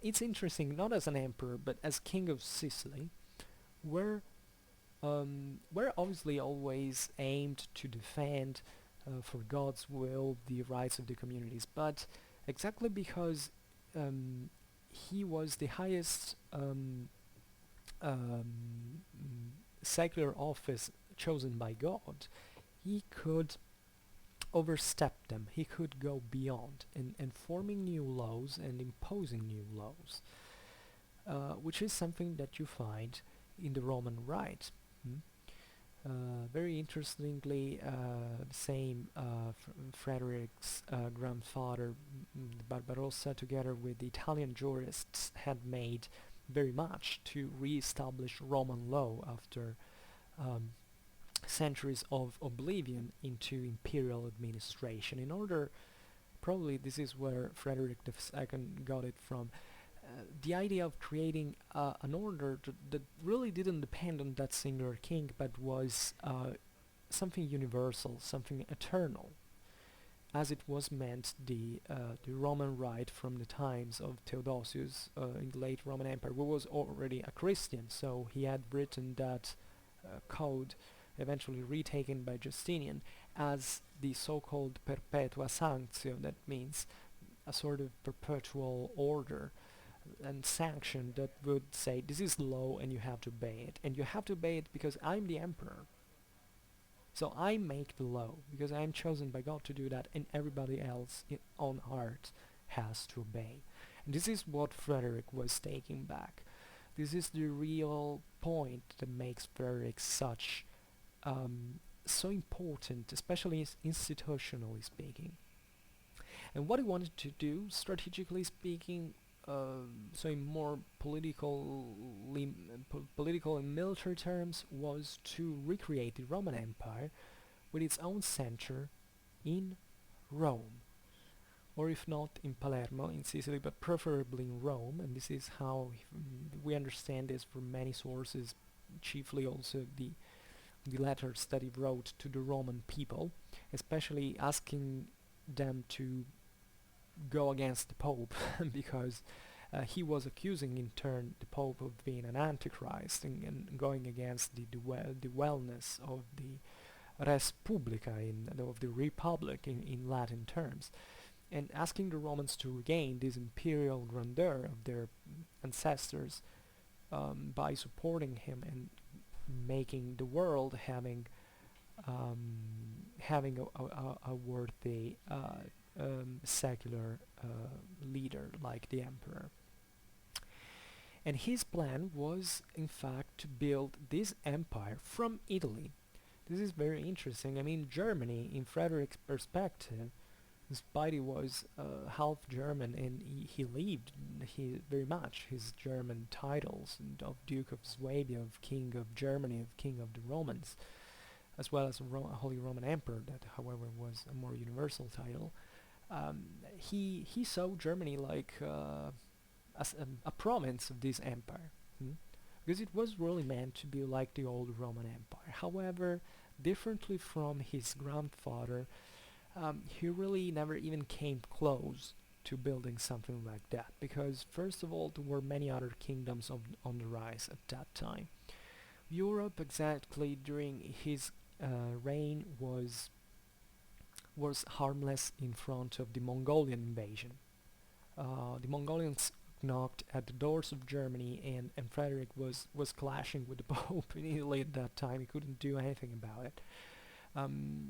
it's interesting, not as an emperor but as king of Sicily, were obviously always aimed to defend for God's will the rights of the communities, but exactly because he was the highest secular office chosen by God, he could overstep them, he could go beyond and forming new laws and imposing new laws, which is something that you find in the Roman right. Very interestingly, same Frederick's grandfather Barbarossa, together with the Italian jurists, had made very much to re-establish Roman law after um, centuries of oblivion into imperial administration. In order, probably this is where Frederick II got it from, the idea of creating an order that really didn't depend on that singular king, but was something universal, something eternal, as it was meant the Roman Rite from the times of Theodosius in the late Roman Empire, who was already a Christian, so he had written that code, eventually retaken by Justinian, as the so-called perpetua sanctio. That means a sort of perpetual order and sanction that would say this is law and you have to obey it, and you have to obey it because I'm the emperor, so I make the law because I'm chosen by God to do that, and everybody else on earth has to obey. And this is what Frederick was taking back. This is the real point that makes Frederick so important, especially institutionally speaking. And what he wanted to do, strategically speaking, so in more political and military terms, was to recreate the Roman Empire with its own center in Rome, or if not in Palermo in Sicily, but preferably in Rome. And this is how we understand this from many sources, chiefly also the letters that he wrote to the Roman people, especially asking them to go against the Pope because he was accusing in turn the Pope of being an antichrist, and going against the wellness of the res publica, of the republic in Latin terms, and asking the Romans to regain this imperial grandeur of their ancestors by supporting him and making the world having a worthy secular leader like the emperor. And his plan was, in fact, to build this empire from Italy. This is very interesting. I mean, Germany, in Frederick's perspective, despite he was half German and he lived very much his German titles of Duke of Swabia, of King of Germany, of King of the Romans, as well as Holy Roman Emperor, that however was a more universal title. He saw Germany like as a province of this empire, because it was really meant to be like the old Roman Empire. However, differently from his grandfather, he really never even came close to building something like that, because first of all there were many other kingdoms on the rise at that time. Europe, exactly during his reign, was harmless in front of the Mongolian invasion. The Mongolians knocked at the doors of Germany, and Frederick was clashing with the Pope in Italy at that time. He couldn't do anything about it.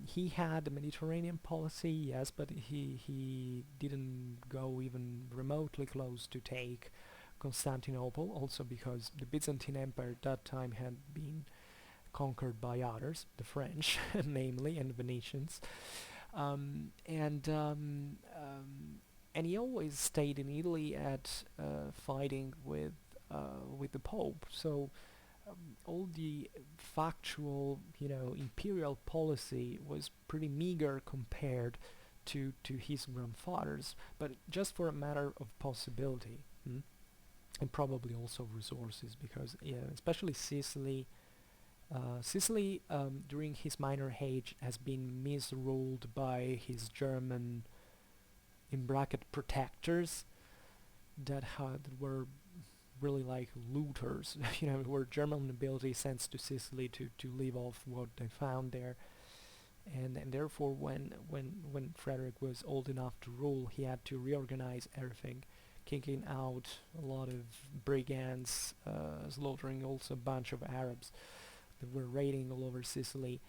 He had a Mediterranean policy, yes, but he didn't go even remotely close to take Constantinople, also because the Byzantine Empire at that time had been conquered by others, the French namely, and the Venetians. And he always stayed in Italy at fighting with the Pope. So all the factual, imperial policy was pretty meager compared to his grandfather's, but just for a matter of possibility, and probably also resources, because especially Sicily. Sicily, during his minor age, has been misruled by his German, in bracket, protectors that were really like looters. Were German nobility sent to Sicily to live off what they found there, and therefore when Frederick was old enough to rule, he had to reorganize everything, kicking out a lot of brigands, slaughtering also a bunch of Arabs that were raiding all over Sicily.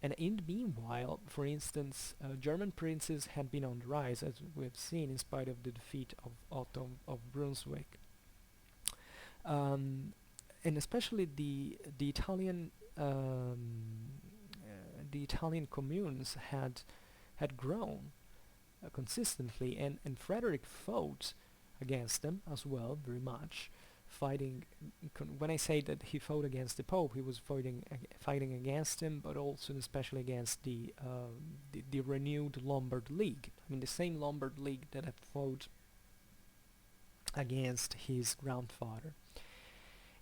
And in the meanwhile, for instance, German princes had been on the rise, as we've seen, in spite of the defeat of Otto of Brunswick. And especially the Italian the Italian communes had grown consistently, and Frederick fought against them as well, very much, fighting. When I say that he fought against the Pope, he was fighting against him, but also and especially against the renewed Lombard League. I mean, the same Lombard League that had fought against his grandfather.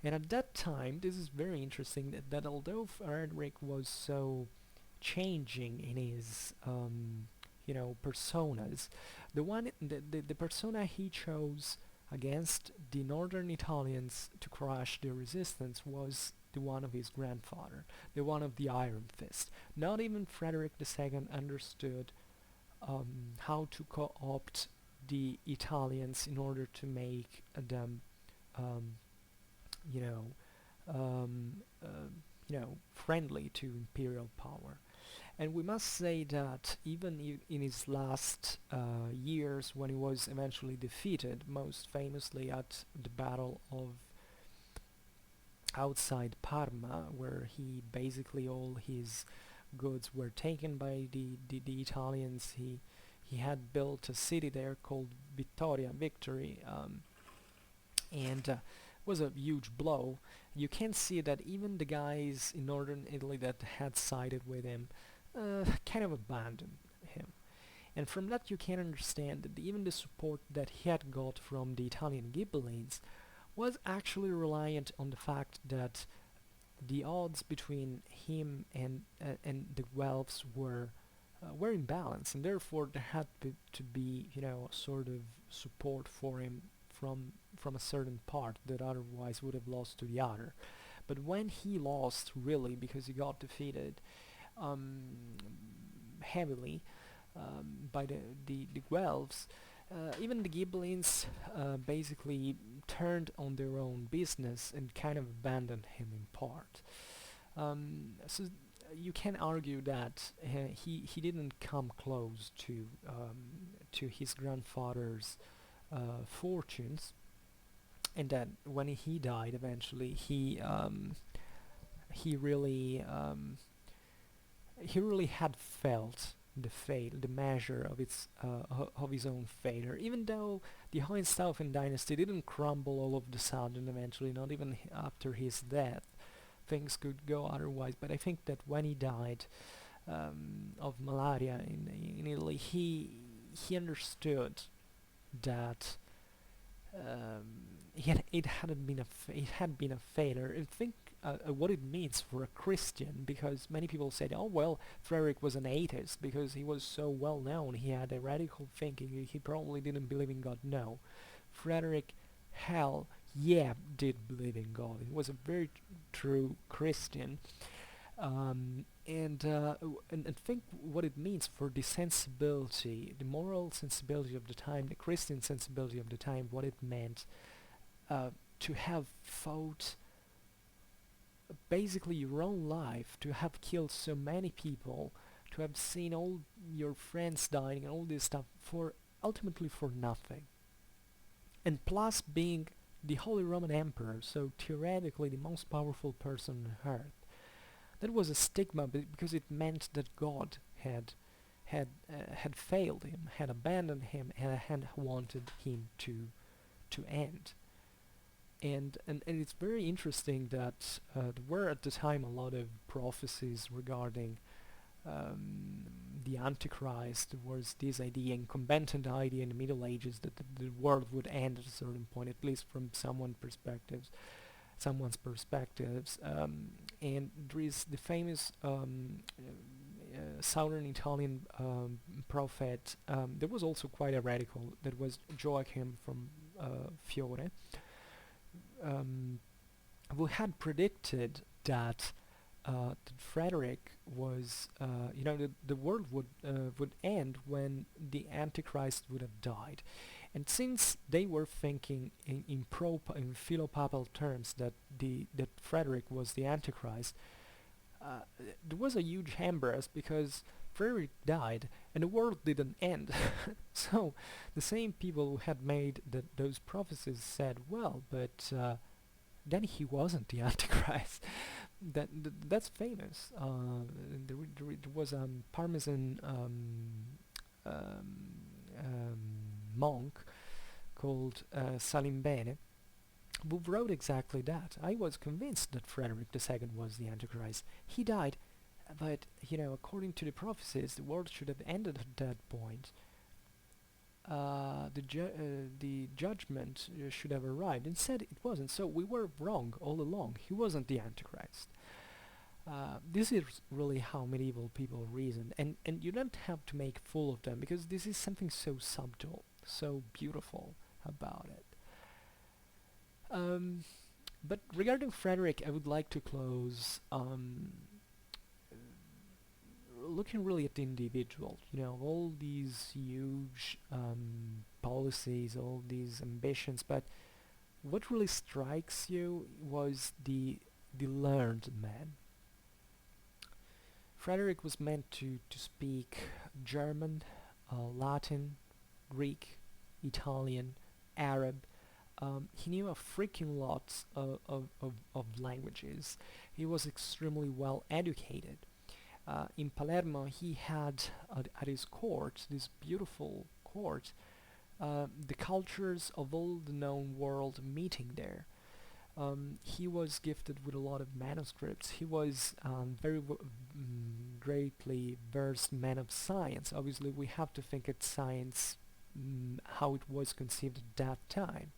And at that time, this is very interesting that although Frederick was so changing in his personas, the persona he chose against the northern Italians to crush their resistance was the one of his grandfather, the one of the Iron Fist. Not even Frederick II understood how to co-opt the Italians in order to make them, um, you know, friendly to imperial power. And we must say that even in his last years, when he was eventually defeated, most famously at the Battle of outside Parma, where he basically all his goods were taken by the Italians. He had built a city there called Victory, and was a huge blow. You can see that even the guys in northern Italy that had sided with him kind of abandoned him. And from that you can understand that even the support that he had got from the Italian Ghibellines was actually reliant on the fact that the odds between him and the Elves were in balance, and therefore there had to be a sort of support for him from a certain part that otherwise would have lost to the other. But when he lost, really, because he got defeated um, heavily by the Guelphs, even the Gibbelins basically turned on their own business and kind of abandoned him in part. So you can argue that he didn't come close to his grandfather's fortunes, and that when he died eventually, he really had felt the measure of of his own failure. Even though the Hohenstaufen dynasty didn't crumble all of the sudden eventually, not even after his death, things could go otherwise. But I think that when he died of malaria in Italy, he understood that it had been a failure. I think what it means for a Christian, because many people said, oh well, Frederick was an atheist because he was so well known, he had a radical thinking, he probably didn't believe in God. No, Frederick, hell yeah, did believe in God. He was a very true Christian, and think what it means for the sensibility, the moral sensibility of the time, the Christian sensibility of the time, what it meant to have fought basically your own life, to have killed so many people, to have seen all your friends dying and all this stuff for ultimately for nothing. And plus being the Holy Roman Emperor, so theoretically the most powerful person on earth. That was a stigma because it meant that God had failed him, had abandoned him, and had wanted him to end. And it's very interesting that there were at the time a lot of prophecies regarding the Antichrist. There was this idea, incumbent idea in the Middle Ages, that the world would end at a certain point, at least from someone's perspectives. And there is the famous southern Italian prophet. There was also quite a radical, that was Joachim from Fiore, who had predicted that Frederick was, the world would end when the Antichrist would have died. And since they were thinking in philopapal terms that Frederick was the Antichrist, there was a huge embarrass because Frederick died and the world didn't end. So the same people who had made those prophecies said, well, but then he wasn't the Antichrist. that's famous. There was a Parmesan um, um, monk called Salimbene who wrote exactly that. I was convinced that Frederick II was the Antichrist. He died, but according to the prophecies, the world should have ended at that point. The judgment should have arrived. Instead, it wasn't. So we were wrong all along. He wasn't the Antichrist. This is really how medieval people reasoned, and you don't have to make a fool of them because this is something so subtle, so beautiful about it. Um, but regarding Frederick, I would like to close looking really at the individual. All these huge policies, all these ambitions, but what really strikes you was the learned man. Frederick was meant to speak German, Latin, Greek, Italian, Arab. He knew a freaking lot of languages. He was extremely well educated. In Palermo, he had at his court, this beautiful court, the cultures of all the known world meeting there. He was gifted with a lot of manuscripts. He was very greatly versed man of science. Obviously, we have to think at science how it was conceived at that time.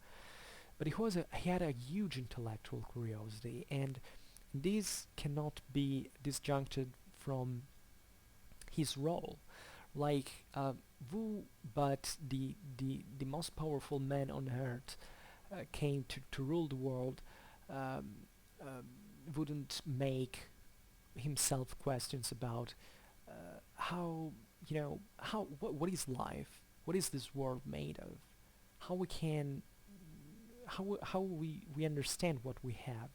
But he had a huge intellectual curiosity, and this cannot be disjuncted from his role. Like Wu, but the most powerful man on earth came to rule the world, um, wouldn't make himself questions about how what is life, what is this world made of, how we can how we understand what we have,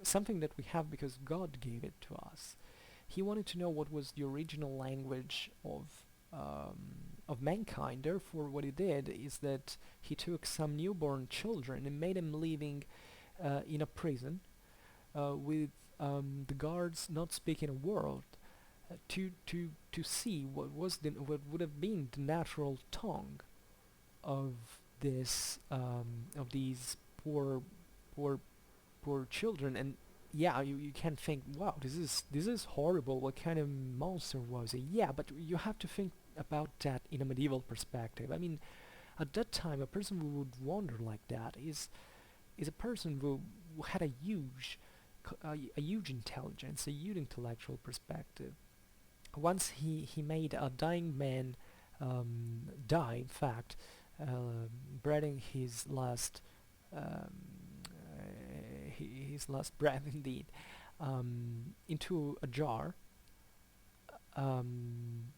something that we have because God gave it to us. He wanted to know what was the original language of mankind. Therefore, what he did is that he took some newborn children and made them living in a prison with the guards not speaking a word, to see what would have been the natural tongue of of these poor poor children. And yeah, you can think, wow, this is horrible, what kind of monster was he? Yeah, but you have to think about that in a medieval perspective. I mean, at that time, a person who would wonder like that is a person who had a huge intelligence, a huge intellectual perspective. Once he made a dying man die, in fact, breathing um, his last breath, indeed, into a jar, um,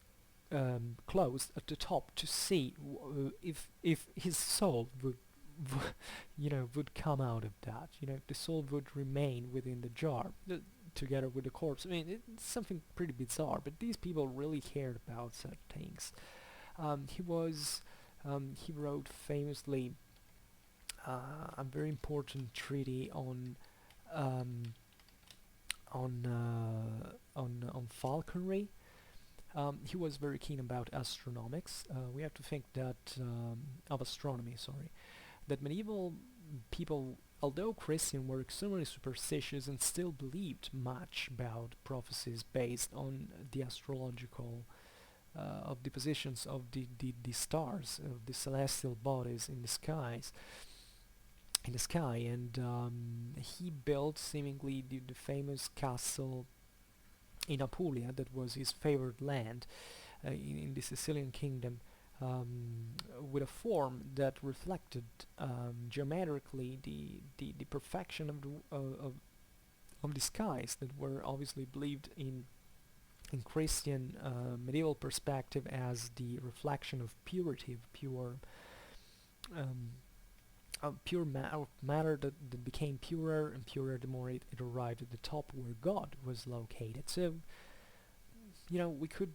closed at the top to see if his soul would come out of that. If the soul would remain within the jar together with the corpse. I mean, it's something pretty bizarre, but these people really cared about such things. He wrote famously a very important treaty um, on falconry. He was very keen about astronomics. We have to think that of astronomy, sorry, that medieval people, although Christian, were extremely superstitious and still believed much about prophecies based on the astrological of the positions of the stars, of the celestial bodies in the sky. And he built seemingly the famous castle in Apulia, that was his favorite land in the Sicilian kingdom, with a form that reflected geometrically the perfection of the skies that were obviously believed in Christian medieval perspective as the reflection of purity, um, of matter that became purer and purer the more it arrived at the top where God was located. So, we could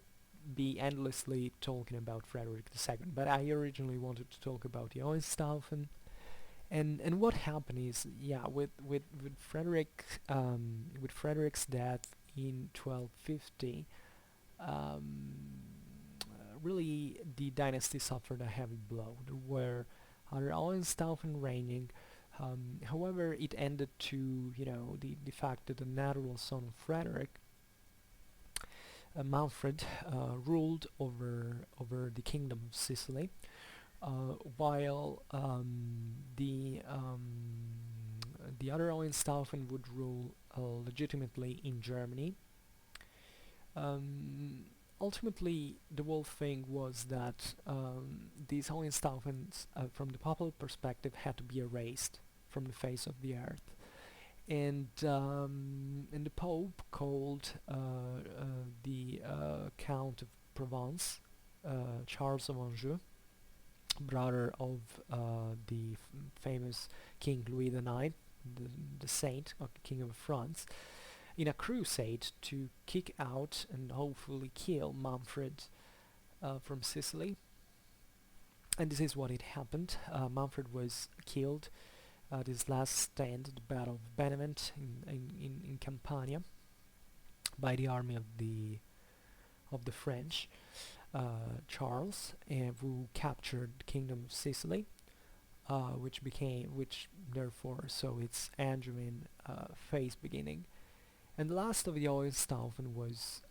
be endlessly talking about Frederick II, but I originally wanted to talk about the Hohenstaufen, And what happened is, yeah, with with Frederick's death in 1250, really the dynasty suffered a heavy blow. There were other Hohenstaufen reigning. However, it ended to, the fact that the natural son of Frederick, Manfred, ruled over the kingdom of Sicily, while the other Hohenstaufen would rule legitimately in Germany. Um, Ultimately, the whole thing was that these Hohenstaufens, from the popular perspective, had to be erased from the face of the earth. And the Pope called the Count of Provence, Charles of Anjou, brother of the famous King Louis IX, the saint, King of France, in a crusade to kick out and hopefully kill Manfred from Sicily. And this is what it happened. Manfred was killed at his last stand at the Battle of Benevent in Campania by the army of the French, Charles, who captured the kingdom of Sicily, which therefore saw its Anjouan phase beginning. And the last of the Hohenstaufen was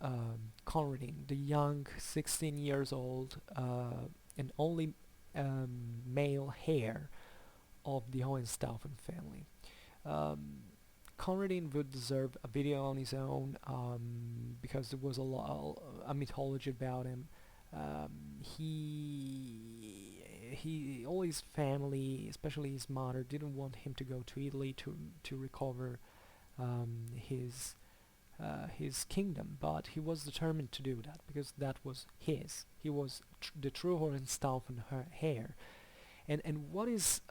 Conradin, the young, 16 years old, and only male heir of the Hohenstaufen family. Conradin would deserve a video on his own, because there was a mythology about him. All his family, especially his mother, didn't want him to go to Italy to recover his kingdom, but he was determined to do that because that was his. He was the true Hohenstaufen heir. And what is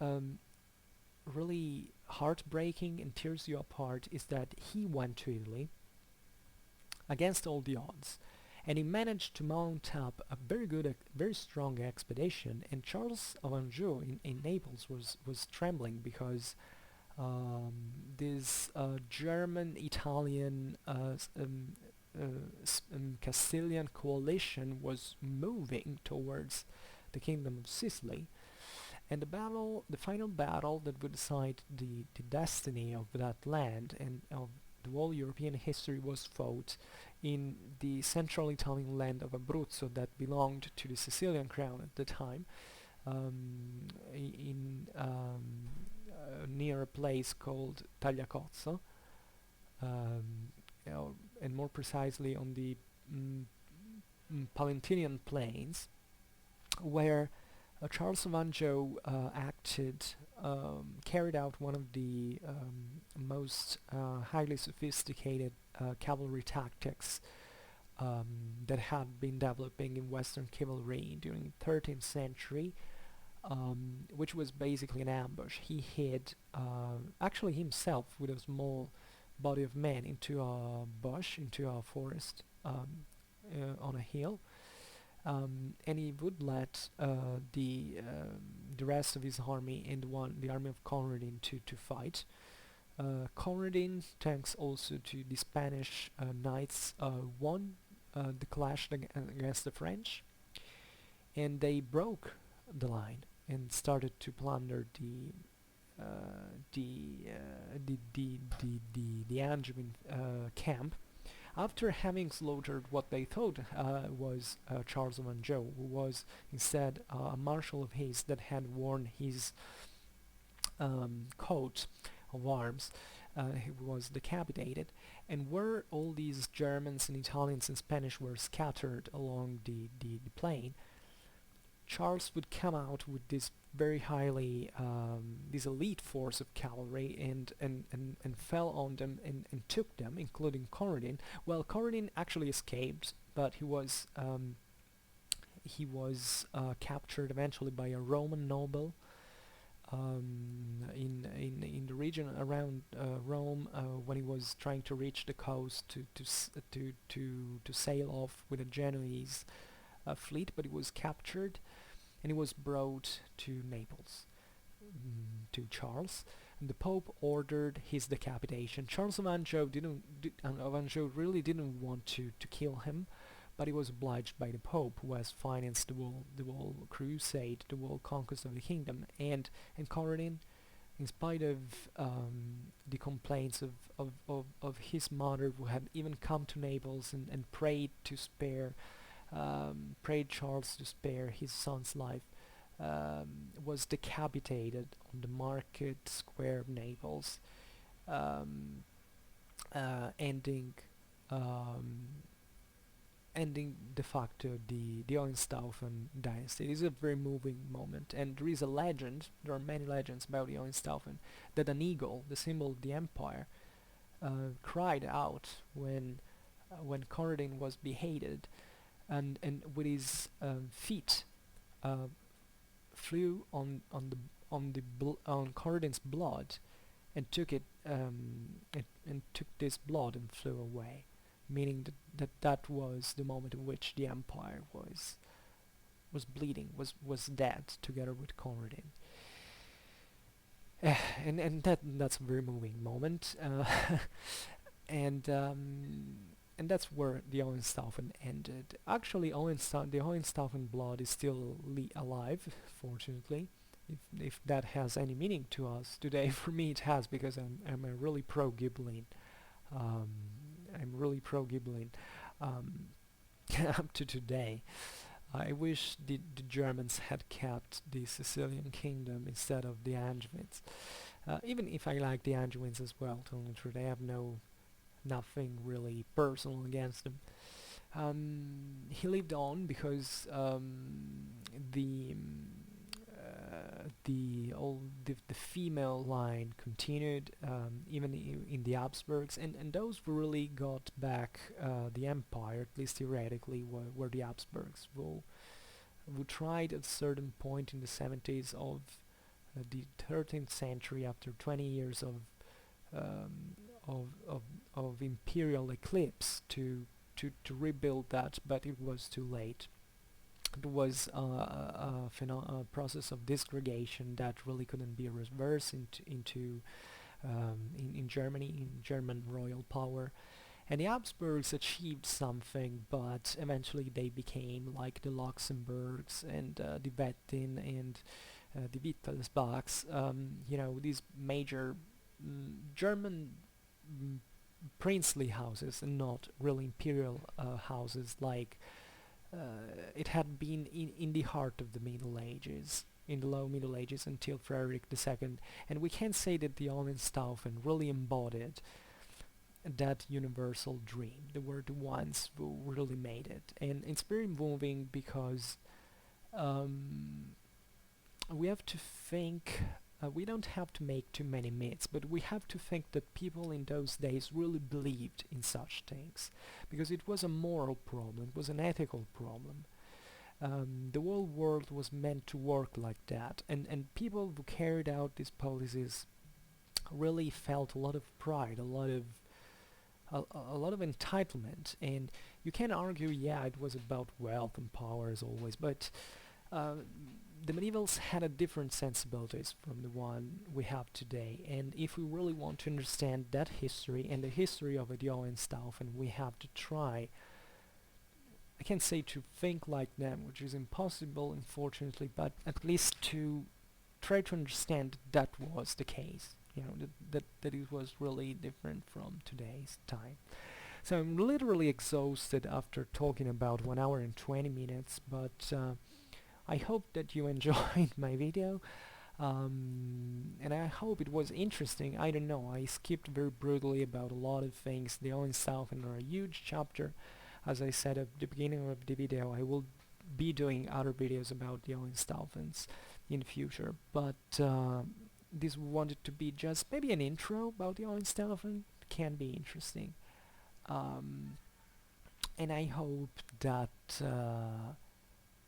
really heartbreaking and tears you apart is that he went to Italy against all the odds, and he managed to mount up a very strong expedition. And Charles of Anjou in Naples was trembling because this German, Italian, Castilian coalition was moving towards the kingdom of Sicily, and the final battle that would decide the destiny of that land and of the whole European history was fought in the central Italian land of Abruzzo that belonged to the Sicilian crown at the time, near a place called Talia, and more precisely on the Palentinian plains, where Charles of Anjou carried out one of the most highly sophisticated cavalry tactics that had been developing in Western cavalry during the 13th century, which was basically an ambush. He hid, actually himself, with a small body of men into a bush, into a forest, on a hill, and he would let the rest of his army and the army of Conradin to fight. Conradin, thanks also to the Spanish knights, won the clash against the French, and they broke the line and started to plunder the Angevin camp, after having slaughtered what they thought was Charles of Anjou, who was instead a marshal of his that had worn his coat of arms. He was decapitated, and where all these Germans and Italians and Spanish were scattered along the plain, Charles would come out with this very highly this elite force of cavalry and fell on them and took them, including Conradin. Well, Conradin actually escaped, but he was captured eventually by a Roman noble in the region around Rome, when he was trying to reach the coast to sail off with a Genoese fleet, but he was captured and he was brought to Naples. to Charles, and the Pope ordered his decapitation. Charles of Anjou really didn't want to kill him, but he was obliged by the Pope, who has financed the whole crusade, the whole conquest of the kingdom, and Coradin, in spite of the complaints of his mother, who had even come to Naples and prayed Charles to spare his son's life, was decapitated on the market square of Naples, um, ending ending de facto the Hohenstaufen dynasty. It is a very moving moment, and there is a legend, there are many legends about the Hohenstaufen, that an eagle, the symbol of the empire, cried out when Coradin was beheaded, and with his feet uh, flew on Coradin's blood, and took it and took this blood and flew away, meaning that was the moment in which the empire was bleeding, was dead together with Coradin. And that's a very moving moment, and and that's where the Hohenstaufen ended. Actually, the Hohenstaufen blood is still alive, fortunately. If that has any meaning to us today, for me it has, because I'm a really pro Ghibellin. Um, I'm really pro Gibbelin um, up to today. I wish the Germans had kept the Sicilian kingdom instead of the Angevins. Even if I like the Angevins as well, to tell the truth, I have nothing really personal against them. He lived on because the the female line continued, even in the Habsburgs, and those who really got back the empire, at least theoretically, were the Habsburgs, who tried at a certain point in the 70s of the 13th century, after 20 years um, of Imperial Eclipse, to rebuild that, but it was too late. It was a process of disgregation that really couldn't be reversed into in Germany, in German royal power. And the Habsburgs achieved something, but eventually they became like the Luxembourgs and the Baton and the Wittelsbachs, these major German mm, princely houses, and not really imperial houses like it had been in the heart of the Middle Ages, in the low Middle Ages, until Frederick II, and we can say that the Hohenstaufen really embodied that universal dream. They were the ones who really made it, and it's very moving because um, we have to think. We don't have to make too many myths, but we have to think that people in those days really believed in such things, because it was a moral problem, it was an ethical problem. The whole world was meant to work like that, and people who carried out these policies really felt a lot of pride, a lot of entitlement, and you can argue, yeah, it was about wealth and power as always, but uh, the medievals had a different sensibilities from the one we have today, and if we really want to understand that history and the history of the Hohenstaufen, we have to try, I can't say to think like them, which is impossible unfortunately, but at least to try to understand that was the case, that it was really different from today's time. So I'm literally exhausted after talking about 1 hour and 20 minutes, but I hope that you enjoyed my video, and I hope it was interesting. I don't know, I skipped very brutally about a lot of things. The Hohenstaufen are a huge chapter. As I said at the beginning of the video, I will be doing other videos about the Hohenstaufens in the future, but this wanted to be just maybe an intro about the Hohenstaufen. Can be interesting, um, and I hope that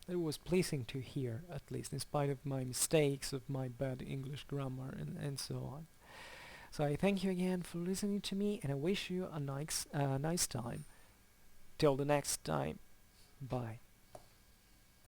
it was pleasing to hear, at least, in spite of my mistakes, of my bad English grammar, and so on. So I thank you again for listening to me, and I wish you a nice time. Till the next time. Bye.